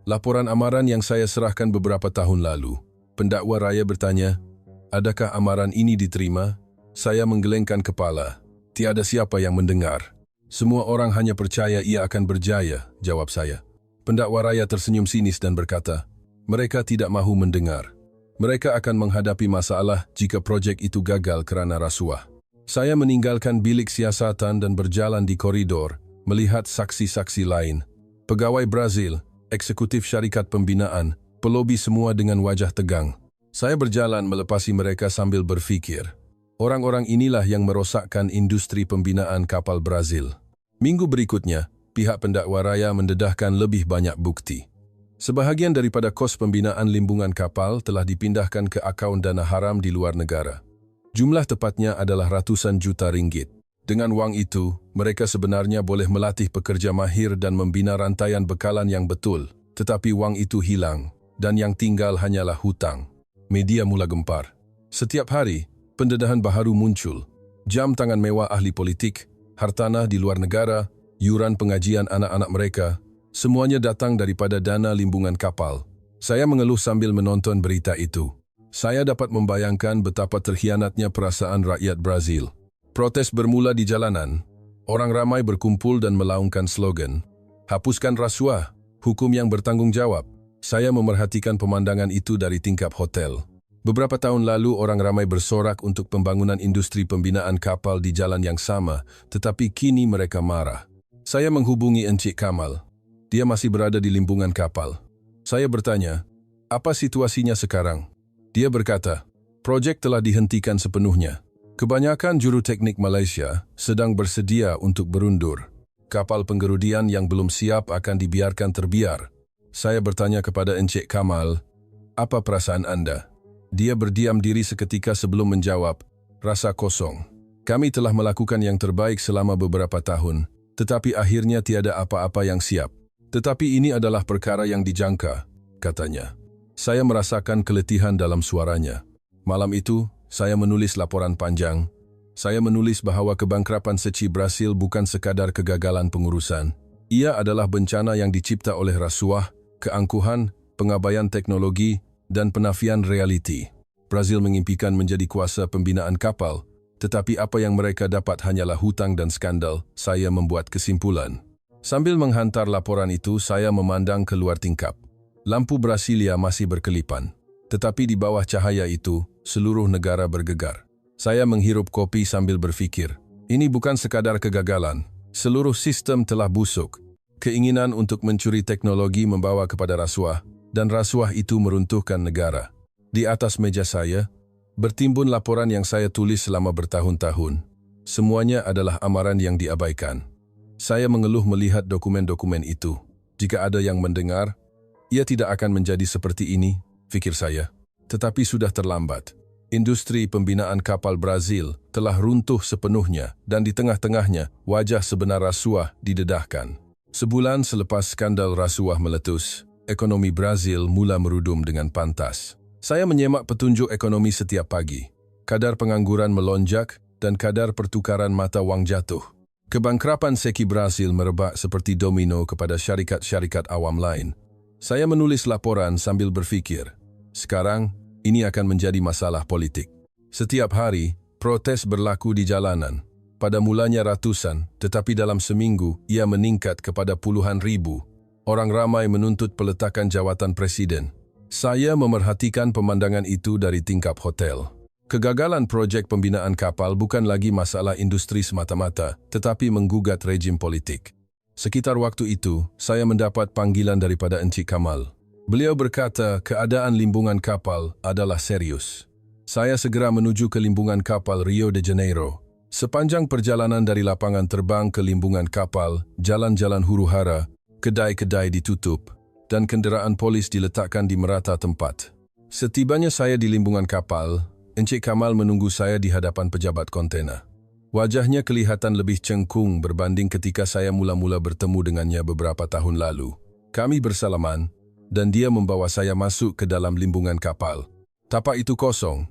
Laporan amaran yang saya serahkan beberapa tahun lalu. Pendakwa raya bertanya, "Adakah amaran ini diterima?" Saya menggelengkan kepala. Tiada siapa yang mendengar. "Semua orang hanya percaya ia akan berjaya," jawab saya. Pendakwa raya tersenyum sinis dan berkata, "Mereka tidak mahu mendengar. Mereka akan menghadapi masalah jika projek itu gagal kerana rasuah." Saya meninggalkan bilik siasatan dan berjalan di koridor, melihat saksi-saksi lain. Pegawai Brazil, eksekutif syarikat pembinaan, pelobi semua dengan wajah tegang. Saya berjalan melepasi mereka sambil berfikir. Orang-orang inilah yang merosakkan industri pembinaan kapal Brazil. Minggu berikutnya, pihak pendakwa raya mendedahkan lebih banyak bukti. Sebahagian daripada kos pembinaan limbungan kapal telah dipindahkan ke akaun dana haram di luar negara. Jumlah tepatnya adalah ratusan juta ringgit. Dengan wang itu, mereka sebenarnya boleh melatih pekerja mahir dan membina rantaian bekalan yang betul, tetapi wang itu hilang, dan yang tinggal hanyalah hutang. Media mula gempar. Setiap hari, pendedahan baharu muncul. Jam tangan mewah ahli politik, hartanah di luar negara, yuran pengajian anak-anak mereka, semuanya datang daripada dana limbungan kapal. Saya mengeluh sambil menonton berita itu. Saya dapat membayangkan betapa terhianatnya perasaan rakyat Brazil. Protes bermula di jalanan. Orang ramai berkumpul dan melaungkan slogan, "Hapuskan rasuah, hukum yang bertanggung jawab." Saya memerhatikan pemandangan itu dari tingkap hotel. Beberapa tahun lalu orang ramai bersorak untuk pembangunan industri pembinaan kapal di jalan yang sama, tetapi kini mereka marah. Saya menghubungi Encik Kamal. Dia masih berada di limbungan kapal. Saya bertanya, "Apa situasinya sekarang?" Dia berkata, "Projek telah dihentikan sepenuhnya. Kebanyakan juru teknik Malaysia sedang bersedia untuk berundur. Kapal penggerudian yang belum siap akan dibiarkan terbiar." Saya bertanya kepada Encik Kamal, "Apa perasaan Anda?" Dia berdiam diri seketika sebelum menjawab, "Rasa kosong. Kami telah melakukan yang terbaik selama beberapa tahun, tetapi akhirnya tiada apa-apa yang siap. Tetapi ini adalah perkara yang dijangka," katanya. Saya merasakan keletihan dalam suaranya. Malam itu, saya menulis laporan panjang. Saya menulis bahawa kebangkrapan Seci Brazil bukan sekadar kegagalan pengurusan. Ia adalah bencana yang dicipta oleh rasuah, keangkuhan, pengabaian teknologi, dan penafian realiti. Brazil mengimpikan menjadi kuasa pembinaan kapal, tetapi apa yang mereka dapat hanyalah hutang dan skandal. Saya membuat kesimpulan. Sambil menghantar laporan itu, saya memandang keluar tingkap. Lampu Brasilia masih berkelipan, tetapi di bawah cahaya itu, seluruh negara bergegar. Saya menghirup kopi sambil berfikir, ini bukan sekadar kegagalan. Seluruh sistem telah busuk. Keinginan untuk mencuri teknologi membawa kepada rasuah, dan rasuah itu meruntuhkan negara. Di atas meja saya, bertimbun laporan yang saya tulis selama bertahun-tahun. Semuanya adalah amaran yang diabaikan. Saya mengeluh melihat dokumen-dokumen itu. Jika ada yang mendengar, ia tidak akan menjadi seperti ini, fikir saya. Tetapi sudah terlambat. Industri pembinaan kapal Brazil telah runtuh sepenuhnya dan di tengah-tengahnya wajah sebenar rasuah didedahkan. Sebulan selepas skandal rasuah meletus, ekonomi Brazil mula merudum dengan pantas. Saya menyemak petunjuk ekonomi setiap pagi. Kadar pengangguran melonjak dan kadar pertukaran mata wang jatuh. Kebangkrapan Seci Brazil merebak seperti domino kepada syarikat-syarikat awam lain. Saya menulis laporan sambil berfikir, sekarang ini akan menjadi masalah politik. Setiap hari, protes berlaku di jalanan. Pada mulanya ratusan, tetapi dalam seminggu ia meningkat kepada puluhan ribu. Orang ramai menuntut peletakan jawatan presiden. Saya memerhatikan pemandangan itu dari tingkap hotel. Kegagalan projek pembinaan kapal bukan lagi masalah industri semata-mata, tetapi menggugat rejim politik. Sekitar waktu itu, saya mendapat panggilan daripada Encik Kamal. Beliau berkata keadaan limbungan kapal adalah serius. Saya segera menuju ke limbungan kapal Rio de Janeiro. Sepanjang perjalanan dari lapangan terbang ke limbungan kapal, jalan-jalan huru-hara, kedai-kedai ditutup, dan kenderaan polis diletakkan di merata tempat. Setibanya saya di limbungan kapal, Encik Kamal menunggu saya di hadapan pejabat kontena. Wajahnya kelihatan lebih cengkung berbanding ketika saya mula-mula bertemu dengannya beberapa tahun lalu. Kami bersalaman, dan dia membawa saya masuk ke dalam limbungan kapal. "Tapak itu kosong,"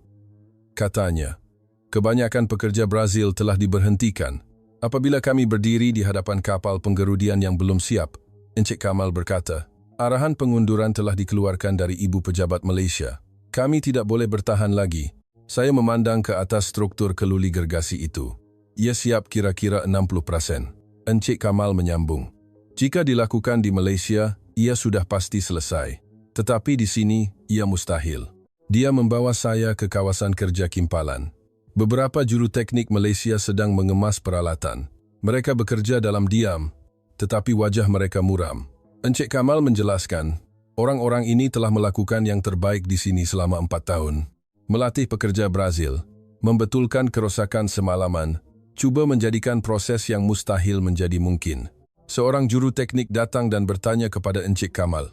katanya. "Kebanyakan pekerja Brazil telah diberhentikan." Apabila kami berdiri di hadapan kapal penggerudian yang belum siap, Encik Kamal berkata, "Arahan pengunduran telah dikeluarkan dari ibu pejabat Malaysia. Kami tidak boleh bertahan lagi." Saya memandang ke atas struktur keluli gergasi itu. Ia siap kira-kira 60%. Encik Kamal menyambung, "Jika dilakukan di Malaysia, ia sudah pasti selesai. Tetapi di sini, ia mustahil." Dia membawa saya ke kawasan kerja Kimpalan. Beberapa juru teknik Malaysia sedang mengemas peralatan. Mereka bekerja dalam diam, tetapi wajah mereka muram. Encik Kamal menjelaskan, orang-orang ini telah melakukan yang terbaik di sini selama 4 tahun. Melatih pekerja Brazil, membetulkan kerosakan semalaman, cuba menjadikan proses yang mustahil menjadi mungkin. Seorang juru teknik datang dan bertanya kepada Encik Kamal,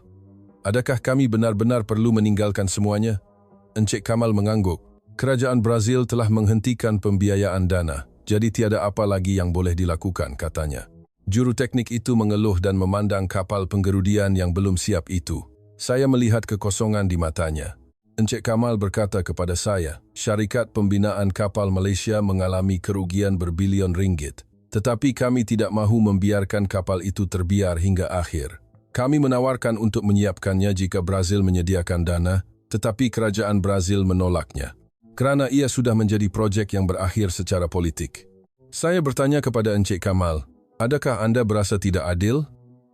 "Adakah kami benar-benar perlu meninggalkan semuanya?" Encik Kamal mengangguk. "Kerajaan Brazil telah menghentikan pembiayaan dana, jadi tiada apa lagi yang boleh dilakukan," katanya. Juru teknik itu mengeluh dan memandang kapal penggerudian yang belum siap itu. Saya melihat kekosongan di matanya. Encik Kamal berkata kepada saya, "Syarikat Pembinaan Kapal Malaysia mengalami kerugian berbilion ringgit. Tetapi kami tidak mahu membiarkan kapal itu terbiar hingga akhir. Kami menawarkan untuk menyiapkannya jika Brazil menyediakan dana, tetapi kerajaan Brazil menolaknya. Kerana ia sudah menjadi projek yang berakhir secara politik." Saya bertanya kepada Encik Kamal, "Adakah anda berasa tidak adil?"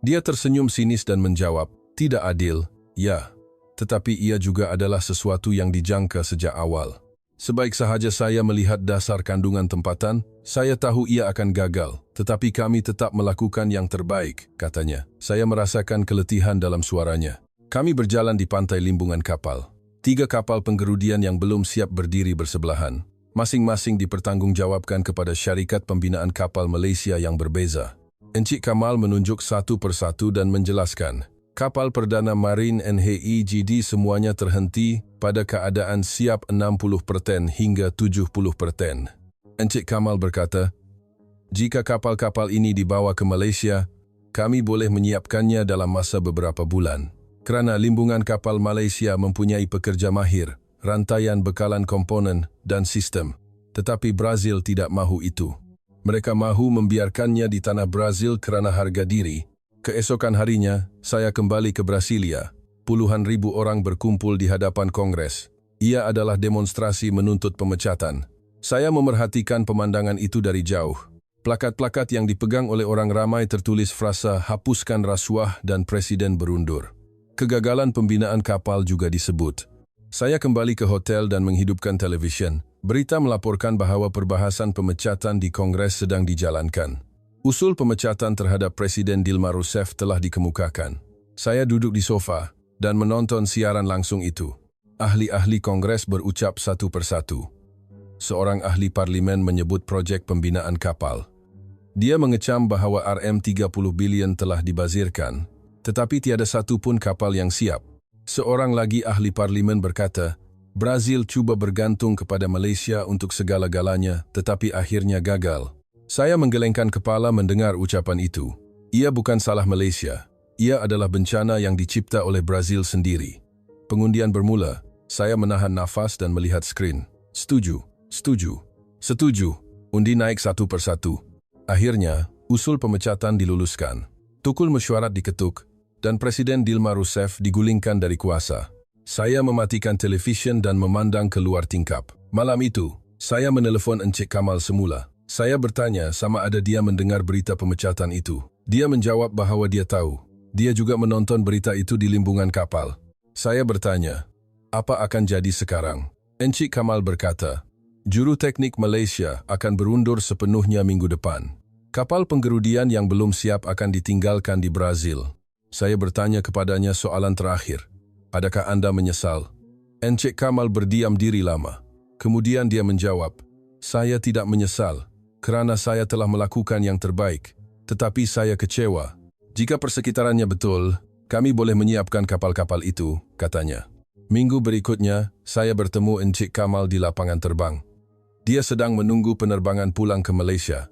Dia tersenyum sinis dan menjawab, "Tidak adil, ya. Tetapi ia juga adalah sesuatu yang dijangka sejak awal. Sebaik sahaja saya melihat dasar kandungan tempatan, saya tahu ia akan gagal, tetapi kami tetap melakukan yang terbaik," katanya. Saya merasakan keletihan dalam suaranya. Kami berjalan di pantai limbungan kapal. 3 kapal penggerudian yang belum siap berdiri bersebelahan. Masing-masing dipertanggungjawabkan kepada syarikat pembinaan kapal Malaysia yang berbeza. Encik Kamal menunjuk satu persatu dan menjelaskan, kapal Perdana Marin NHEGD semuanya terhenti pada keadaan siap 60% hingga 70%. Encik Kamal berkata, "Jika kapal-kapal ini dibawa ke Malaysia, kami boleh menyiapkannya dalam masa beberapa bulan. Kerana limbungan kapal Malaysia mempunyai pekerja mahir, rantaian bekalan komponen dan sistem. Tetapi Brazil tidak mahu itu. Mereka mahu membiarkannya di tanah Brazil kerana harga diri." Keesokan harinya, saya kembali ke Brasilia. Puluhan ribu orang berkumpul di hadapan Kongres. Ia adalah demonstrasi menuntut pemecatan. Saya memerhatikan pemandangan itu dari jauh. Plakat-plakat yang dipegang oleh orang ramai tertulis frasa "Hapuskan rasuah" dan "Presiden berundur." Kegagalan pembinaan kapal juga disebut. Saya kembali ke hotel dan menghidupkan televisyen. Berita melaporkan bahawa perbahasan pemecatan di Kongres sedang dijalankan. Usul pemecatan terhadap Presiden Dilma Rousseff telah dikemukakan. Saya duduk di sofa dan menonton siaran langsung itu. Ahli-ahli Kongres berucap satu persatu. Seorang ahli parlimen menyebut projek pembinaan kapal. Dia mengecam bahawa RM30 bilion telah dibazirkan, tetapi tiada satu pun kapal yang siap. Seorang lagi ahli parlimen berkata, Brazil cuba bergantung kepada Malaysia untuk segala-galanya, tetapi akhirnya gagal. Saya menggelengkan kepala mendengar ucapan itu. Ia bukan salah Malaysia. Ia adalah bencana yang dicipta oleh Brazil sendiri. Pengundian bermula. Saya menahan nafas dan melihat skrin. Setuju, setuju, setuju. Undi naik satu persatu. Akhirnya, usul pemecatan diluluskan. Tukul mesyuarat diketuk, dan Presiden Dilma Rousseff digulingkan dari kuasa. Saya mematikan televisyen dan memandang keluar tingkap. Malam itu, saya menelefon Encik Kamal semula. Saya bertanya sama ada dia mendengar berita pemecatan itu. Dia menjawab bahawa dia tahu. Dia juga menonton berita itu di limbungan kapal. Saya bertanya, apa akan jadi sekarang? Encik Kamal berkata, juru teknik Malaysia akan berundur sepenuhnya minggu depan. Kapal penggerudian yang belum siap akan ditinggalkan di Brazil. Saya bertanya kepadanya soalan terakhir. Adakah Anda menyesal? Encik Kamal berdiam diri lama. Kemudian dia menjawab, saya tidak menyesal kerana saya telah melakukan yang terbaik. Tetapi saya kecewa. Jika persekitarannya betul, kami boleh menyiapkan kapal-kapal itu, katanya. Minggu berikutnya, saya bertemu Encik Kamal di lapangan terbang. Dia sedang menunggu penerbangan pulang ke Malaysia.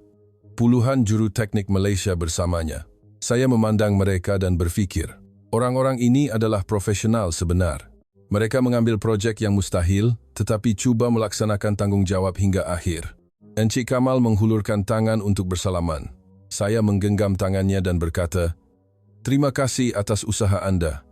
Puluhan juru teknik Malaysia bersamanya. Saya memandang mereka dan berfikir, orang-orang ini adalah profesional sebenar. Mereka mengambil projek yang mustahil, tetapi cuba melaksanakan tanggungjawab hingga akhir. Encik Kamal menghulurkan tangan untuk bersalaman. Saya menggenggam tangannya dan berkata, terima kasih atas usaha Anda.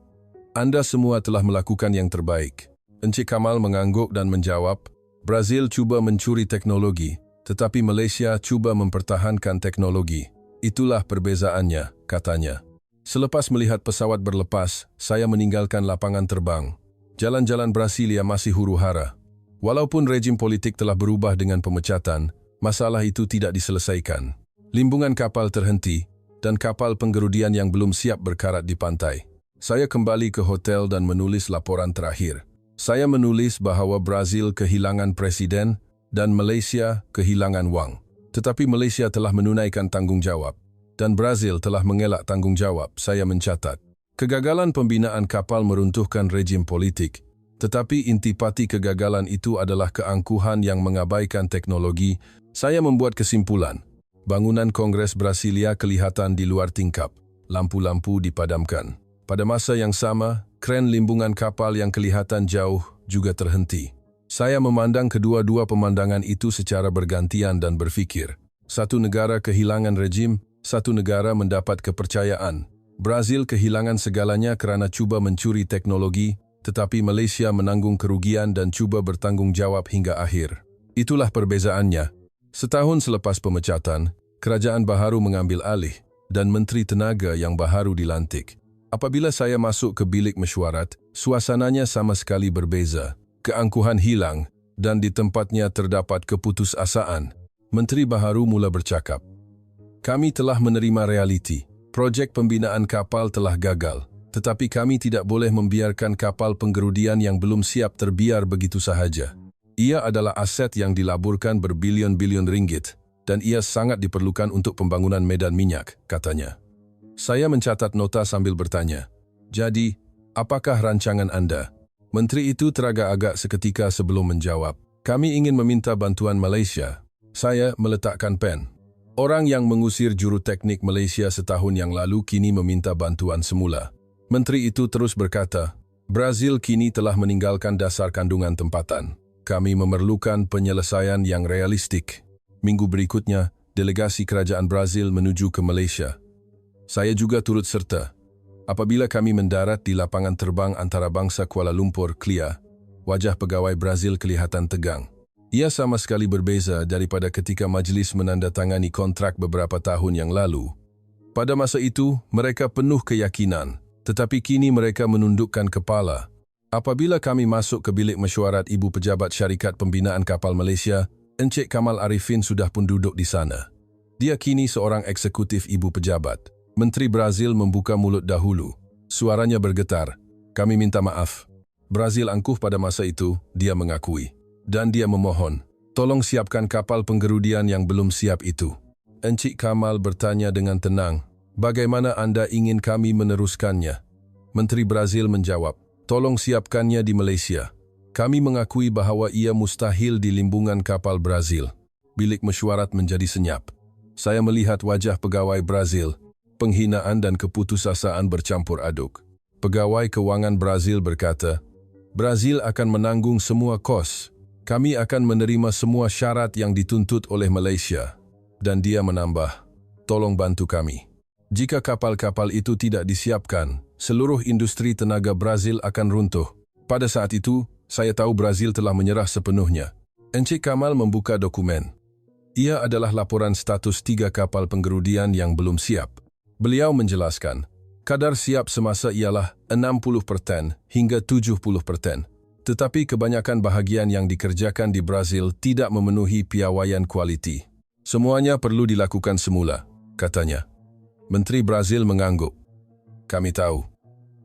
Anda semua telah melakukan yang terbaik. Encik Kamal mengangguk dan menjawab, Brazil cuba mencuri teknologi, tetapi Malaysia cuba mempertahankan teknologi. Itulah perbezaannya, katanya. Selepas melihat pesawat berlepas, saya meninggalkan lapangan terbang. Jalan-jalan Brasilia masih huru-hara. Walaupun rejim politik telah berubah dengan pemecatan, masalah itu tidak diselesaikan. Limbungan kapal terhenti, dan kapal penggerudian yang belum siap berkarat di pantai. Saya kembali ke hotel dan menulis laporan terakhir. Saya menulis bahawa Brazil kehilangan presiden dan Malaysia kehilangan wang. Tetapi Malaysia telah menunaikan tanggungjawab dan Brazil telah mengelak tanggungjawab, saya mencatat. Kegagalan pembinaan kapal meruntuhkan rejim politik, tetapi intipati kegagalan itu adalah keangkuhan yang mengabaikan teknologi. Saya membuat kesimpulan. Bangunan Kongres Brasilia kelihatan di luar tingkap. Lampu-lampu dipadamkan. Pada masa yang sama, kren limbungan kapal yang kelihatan jauh juga terhenti. Saya memandang kedua-dua pemandangan itu secara bergantian dan berfikir. Satu negara kehilangan rejim, satu negara mendapat kepercayaan. Brazil kehilangan segalanya kerana cuba mencuri teknologi, tetapi Malaysia menanggung kerugian dan cuba bertanggung jawab hingga akhir. Itulah perbezaannya. Setahun selepas pemecatan, kerajaan baharu mengambil alih dan Menteri Tenaga yang baharu dilantik. Apabila saya masuk ke bilik mesyuarat, suasananya sama sekali berbeza. Keangkuhan hilang dan di tempatnya terdapat keputusasaan. Menteri baharu mula bercakap. Kami telah menerima realiti. Projek pembinaan kapal telah gagal. Tetapi kami tidak boleh membiarkan kapal penggerudian yang belum siap terbiar begitu sahaja. Ia adalah aset yang dilaburkan berbilion-bilion ringgit dan ia sangat diperlukan untuk pembangunan medan minyak, katanya. Saya mencatat nota sambil bertanya, jadi, apakah rancangan Anda? Menteri itu teragak-agak seketika sebelum menjawab. Kami ingin meminta bantuan Malaysia. Saya meletakkan pen. Orang yang mengusir juru teknik Malaysia setahun yang lalu kini meminta bantuan semula. Menteri itu terus berkata, Brazil kini telah meninggalkan dasar kandungan tempatan. Kami memerlukan penyelesaian yang realistik. Minggu berikutnya, delegasi kerajaan Brazil menuju ke Malaysia. Saya juga turut serta. Apabila kami mendarat di lapangan terbang antarabangsa Kuala Lumpur, KLIA, wajah pegawai Brazil kelihatan tegang. Ia sama sekali berbeza daripada ketika majlis menandatangani kontrak beberapa tahun yang lalu. Pada masa itu, mereka penuh keyakinan, tetapi kini mereka menundukkan kepala. Apabila kami masuk ke bilik mesyuarat Ibu Pejabat Syarikat Pembinaan Kapal Malaysia, Encik Kamal Arifin sudah pun duduk di sana. Dia kini seorang eksekutif Ibu Pejabat. Menteri Brazil membuka mulut dahulu. Suaranya bergetar. Kami minta maaf. Brazil angkuh pada masa itu, dia mengakui. Dan dia memohon, tolong siapkan kapal penggerudian yang belum siap itu. Encik Kamal bertanya dengan tenang, bagaimana Anda ingin kami meneruskannya? Menteri Brazil menjawab, tolong siapkannya di Malaysia. Kami mengakui bahawa ia mustahil di limbungan kapal Brazil. Bilik mesyuarat menjadi senyap. Saya melihat wajah pegawai Brazil. Penghinaan dan keputusasaan bercampur aduk. Pegawai kewangan Brazil berkata, Brazil akan menanggung semua kos. Kami akan menerima semua syarat yang dituntut oleh Malaysia. Dan dia menambah, tolong bantu kami. Jika kapal-kapal itu tidak disiapkan, seluruh industri tenaga Brazil akan runtuh. Pada saat itu, saya tahu Brazil telah menyerah sepenuhnya. Encik Kamal membuka dokumen. Ia adalah laporan status 3 kapal penggerudian yang belum siap. Beliau menjelaskan, kadar siap semasa ialah 60% hingga 70%. Tetapi kebanyakan bahagian yang dikerjakan di Brazil tidak memenuhi piawaian kualiti. Semuanya perlu dilakukan semula, katanya. Menteri Brazil mengangguk. Kami tahu.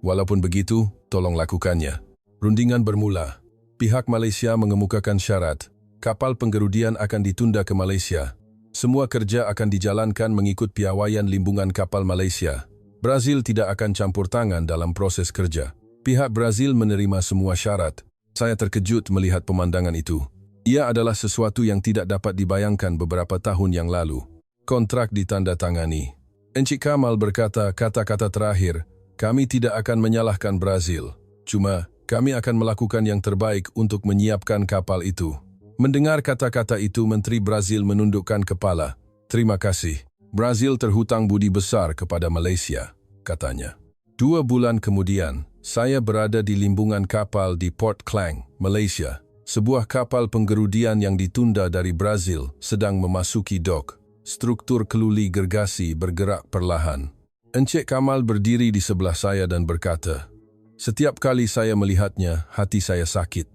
Walaupun begitu, tolong lakukannya. Rundingan bermula. Pihak Malaysia mengemukakan syarat. Kapal penggerudian akan ditunda ke Malaysia. Semua kerja akan dijalankan mengikut piawaian limbungan kapal Malaysia. Brazil tidak akan campur tangan dalam proses kerja. Pihak Brazil menerima semua syarat. Saya terkejut melihat pemandangan itu. Ia adalah sesuatu yang tidak dapat dibayangkan beberapa tahun yang lalu. Kontrak ditandatangani. Encik Kamal berkata kata-kata terakhir, kami tidak akan menyalahkan Brazil. Cuma, kami akan melakukan yang terbaik untuk menyiapkan kapal itu. Mendengar kata-kata itu, Menteri Brazil menundukkan kepala. Terima kasih. Brazil terhutang budi besar kepada Malaysia, katanya. 2 bulan kemudian, saya berada di limbungan kapal di Port Klang, Malaysia. Sebuah kapal penggerudian yang ditunda dari Brazil sedang memasuki dok. Struktur keluli gergasi bergerak perlahan. Encik Kamal berdiri di sebelah saya dan berkata, setiap kali saya melihatnya, hati saya sakit.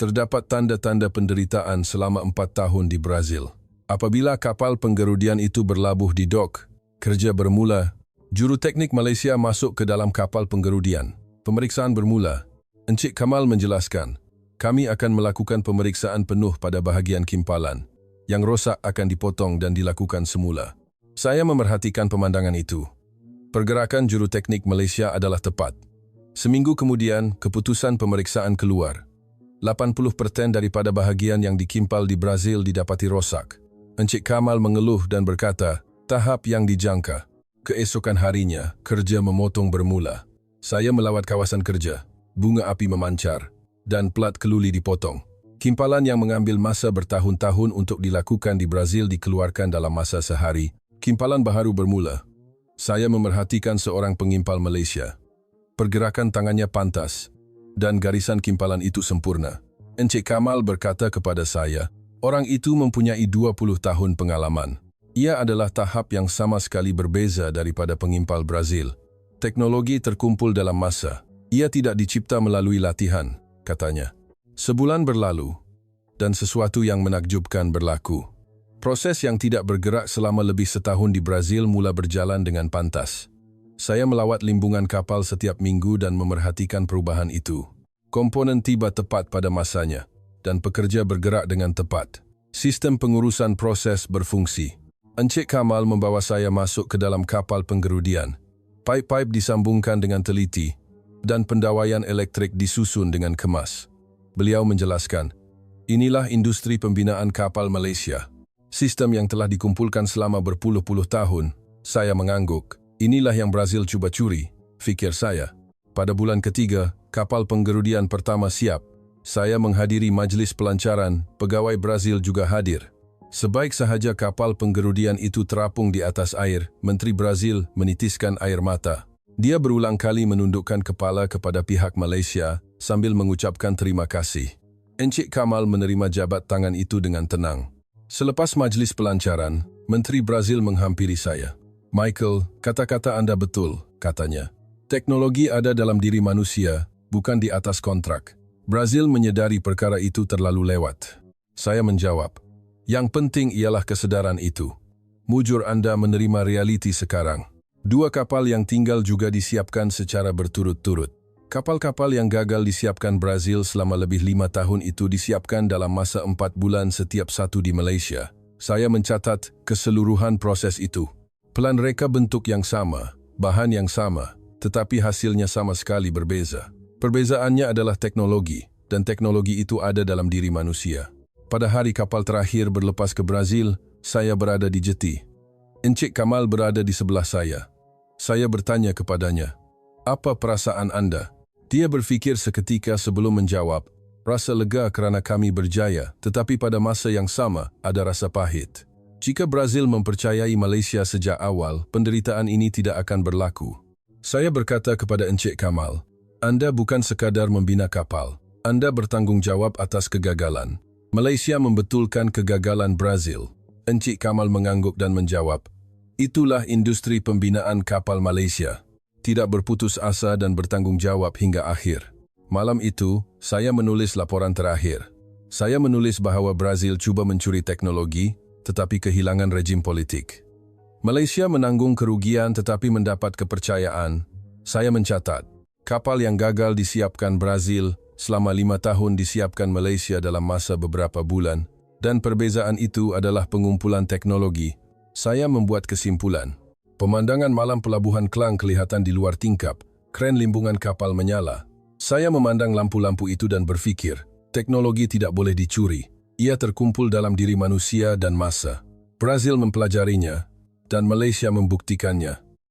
Terdapat tanda-tanda penderitaan selama 4 tahun di Brazil. Apabila kapal penggerudian itu berlabuh di dok, kerja bermula. Juru teknik Malaysia masuk ke dalam kapal penggerudian. Pemeriksaan bermula. Encik Kamal menjelaskan, kami akan melakukan pemeriksaan penuh pada bahagian kimpalan. Yang rosak akan dipotong dan dilakukan semula. Saya memerhatikan pemandangan itu. Pergerakan juru teknik Malaysia adalah tepat. Seminggu kemudian, keputusan pemeriksaan keluar. 80% daripada bahagian yang dikimpal di Brazil didapati rosak. Encik Kamal mengeluh dan berkata, tahap yang dijangka. Keesokan harinya, kerja memotong bermula. Saya melawat kawasan kerja. Bunga api memancar dan plat keluli dipotong. Kimpalan yang mengambil masa bertahun-tahun untuk dilakukan di Brazil dikeluarkan dalam masa sehari. Kimpalan baharu bermula. Saya memerhatikan seorang pengimpal Malaysia. Pergerakan tangannya pantas dan garisan kimpalan itu sempurna. Encik Kamal berkata kepada saya, orang itu mempunyai 20 tahun pengalaman. Ia adalah tahap yang sama sekali berbeza daripada pengimpal Brazil. Teknologi terkumpul dalam masa. Ia tidak dicipta melalui latihan, katanya. Sebulan berlalu, dan sesuatu yang menakjubkan berlaku. Proses yang tidak bergerak selama lebih setahun di Brazil mula berjalan dengan pantas. Saya melawat limbungan kapal setiap minggu dan memerhatikan perubahan itu. Komponen tiba tepat pada masanya, dan pekerja bergerak dengan tepat. Sistem pengurusan proses berfungsi. Encik Kamal membawa saya masuk ke dalam kapal penggerudian. Pipe-pipe disambungkan dengan teliti, dan pendawaian elektrik disusun dengan kemas. Beliau menjelaskan, inilah industri pembinaan kapal Malaysia. Sistem yang telah dikumpulkan selama berpuluh-puluh tahun. Saya mengangguk. Inilah yang Brazil cuba curi, fikir saya. Pada bulan ketiga, kapal penggerudian pertama siap. Saya menghadiri majlis pelancaran, pegawai Brazil juga hadir. Sebaik sahaja kapal penggerudian itu terapung di atas air, Menteri Brazil menitiskan air mata. Dia berulang kali menundukkan kepala kepada pihak Malaysia sambil mengucapkan terima kasih. Encik Kamal menerima jabat tangan itu dengan tenang. Selepas majlis pelancaran, Menteri Brazil menghampiri saya. Michael, kata-kata Anda betul, katanya. Teknologi ada dalam diri manusia, bukan di atas kontrak. Brazil menyedari perkara itu terlalu lewat. Saya menjawab, yang penting ialah kesedaran itu. Mujur Anda menerima realiti sekarang. 2 kapal yang tinggal juga disiapkan secara berturut-turut. Kapal-kapal yang gagal disiapkan Brazil selama lebih 5 tahun itu disiapkan dalam masa 4 bulan setiap satu di Malaysia. Saya mencatat keseluruhan proses itu. Pelan reka bentuk yang sama, bahan yang sama, tetapi hasilnya sama sekali berbeza. Perbezaannya adalah teknologi, dan teknologi itu ada dalam diri manusia. Pada hari kapal terakhir berlepas ke Brazil, saya berada di jeti. Encik Kamal berada di sebelah saya. Saya bertanya kepadanya, apa perasaan Anda? Dia berfikir seketika sebelum menjawab, rasa lega kerana kami berjaya, tetapi pada masa yang sama ada rasa pahit. Jika Brazil mempercayai Malaysia sejak awal, penderitaan ini tidak akan berlaku. Saya berkata kepada Encik Kamal, Anda bukan sekadar membina kapal. Anda bertanggung jawab atas kegagalan. Malaysia membetulkan kegagalan Brazil. Encik Kamal mengangguk dan menjawab, itulah industri pembinaan kapal Malaysia. Tidak berputus asa dan bertanggung jawab hingga akhir. Malam itu, saya menulis laporan terakhir. Saya menulis bahawa Brazil cuba mencuri teknologi, tetapi kehilangan rejim politik. Malaysia menanggung kerugian tetapi mendapat kepercayaan. Saya mencatat, Kapal yang gagal disiapkan Brazil, selama 5 tahun disiapkan Malaysia dalam masa beberapa bulan, dan perbezaan itu adalah pengumpulan teknologi. Saya membuat kesimpulan. Pemandangan malam pelabuhan Klang kelihatan di luar tingkap, kren limbungan kapal menyala. Saya memandang lampu-lampu itu dan berpikir, teknologi tidak boleh dicuri. Ia terkumpul dalam diri manusia dan massa. Brazil mempelajarinya, dan Malaysia membuktikannya.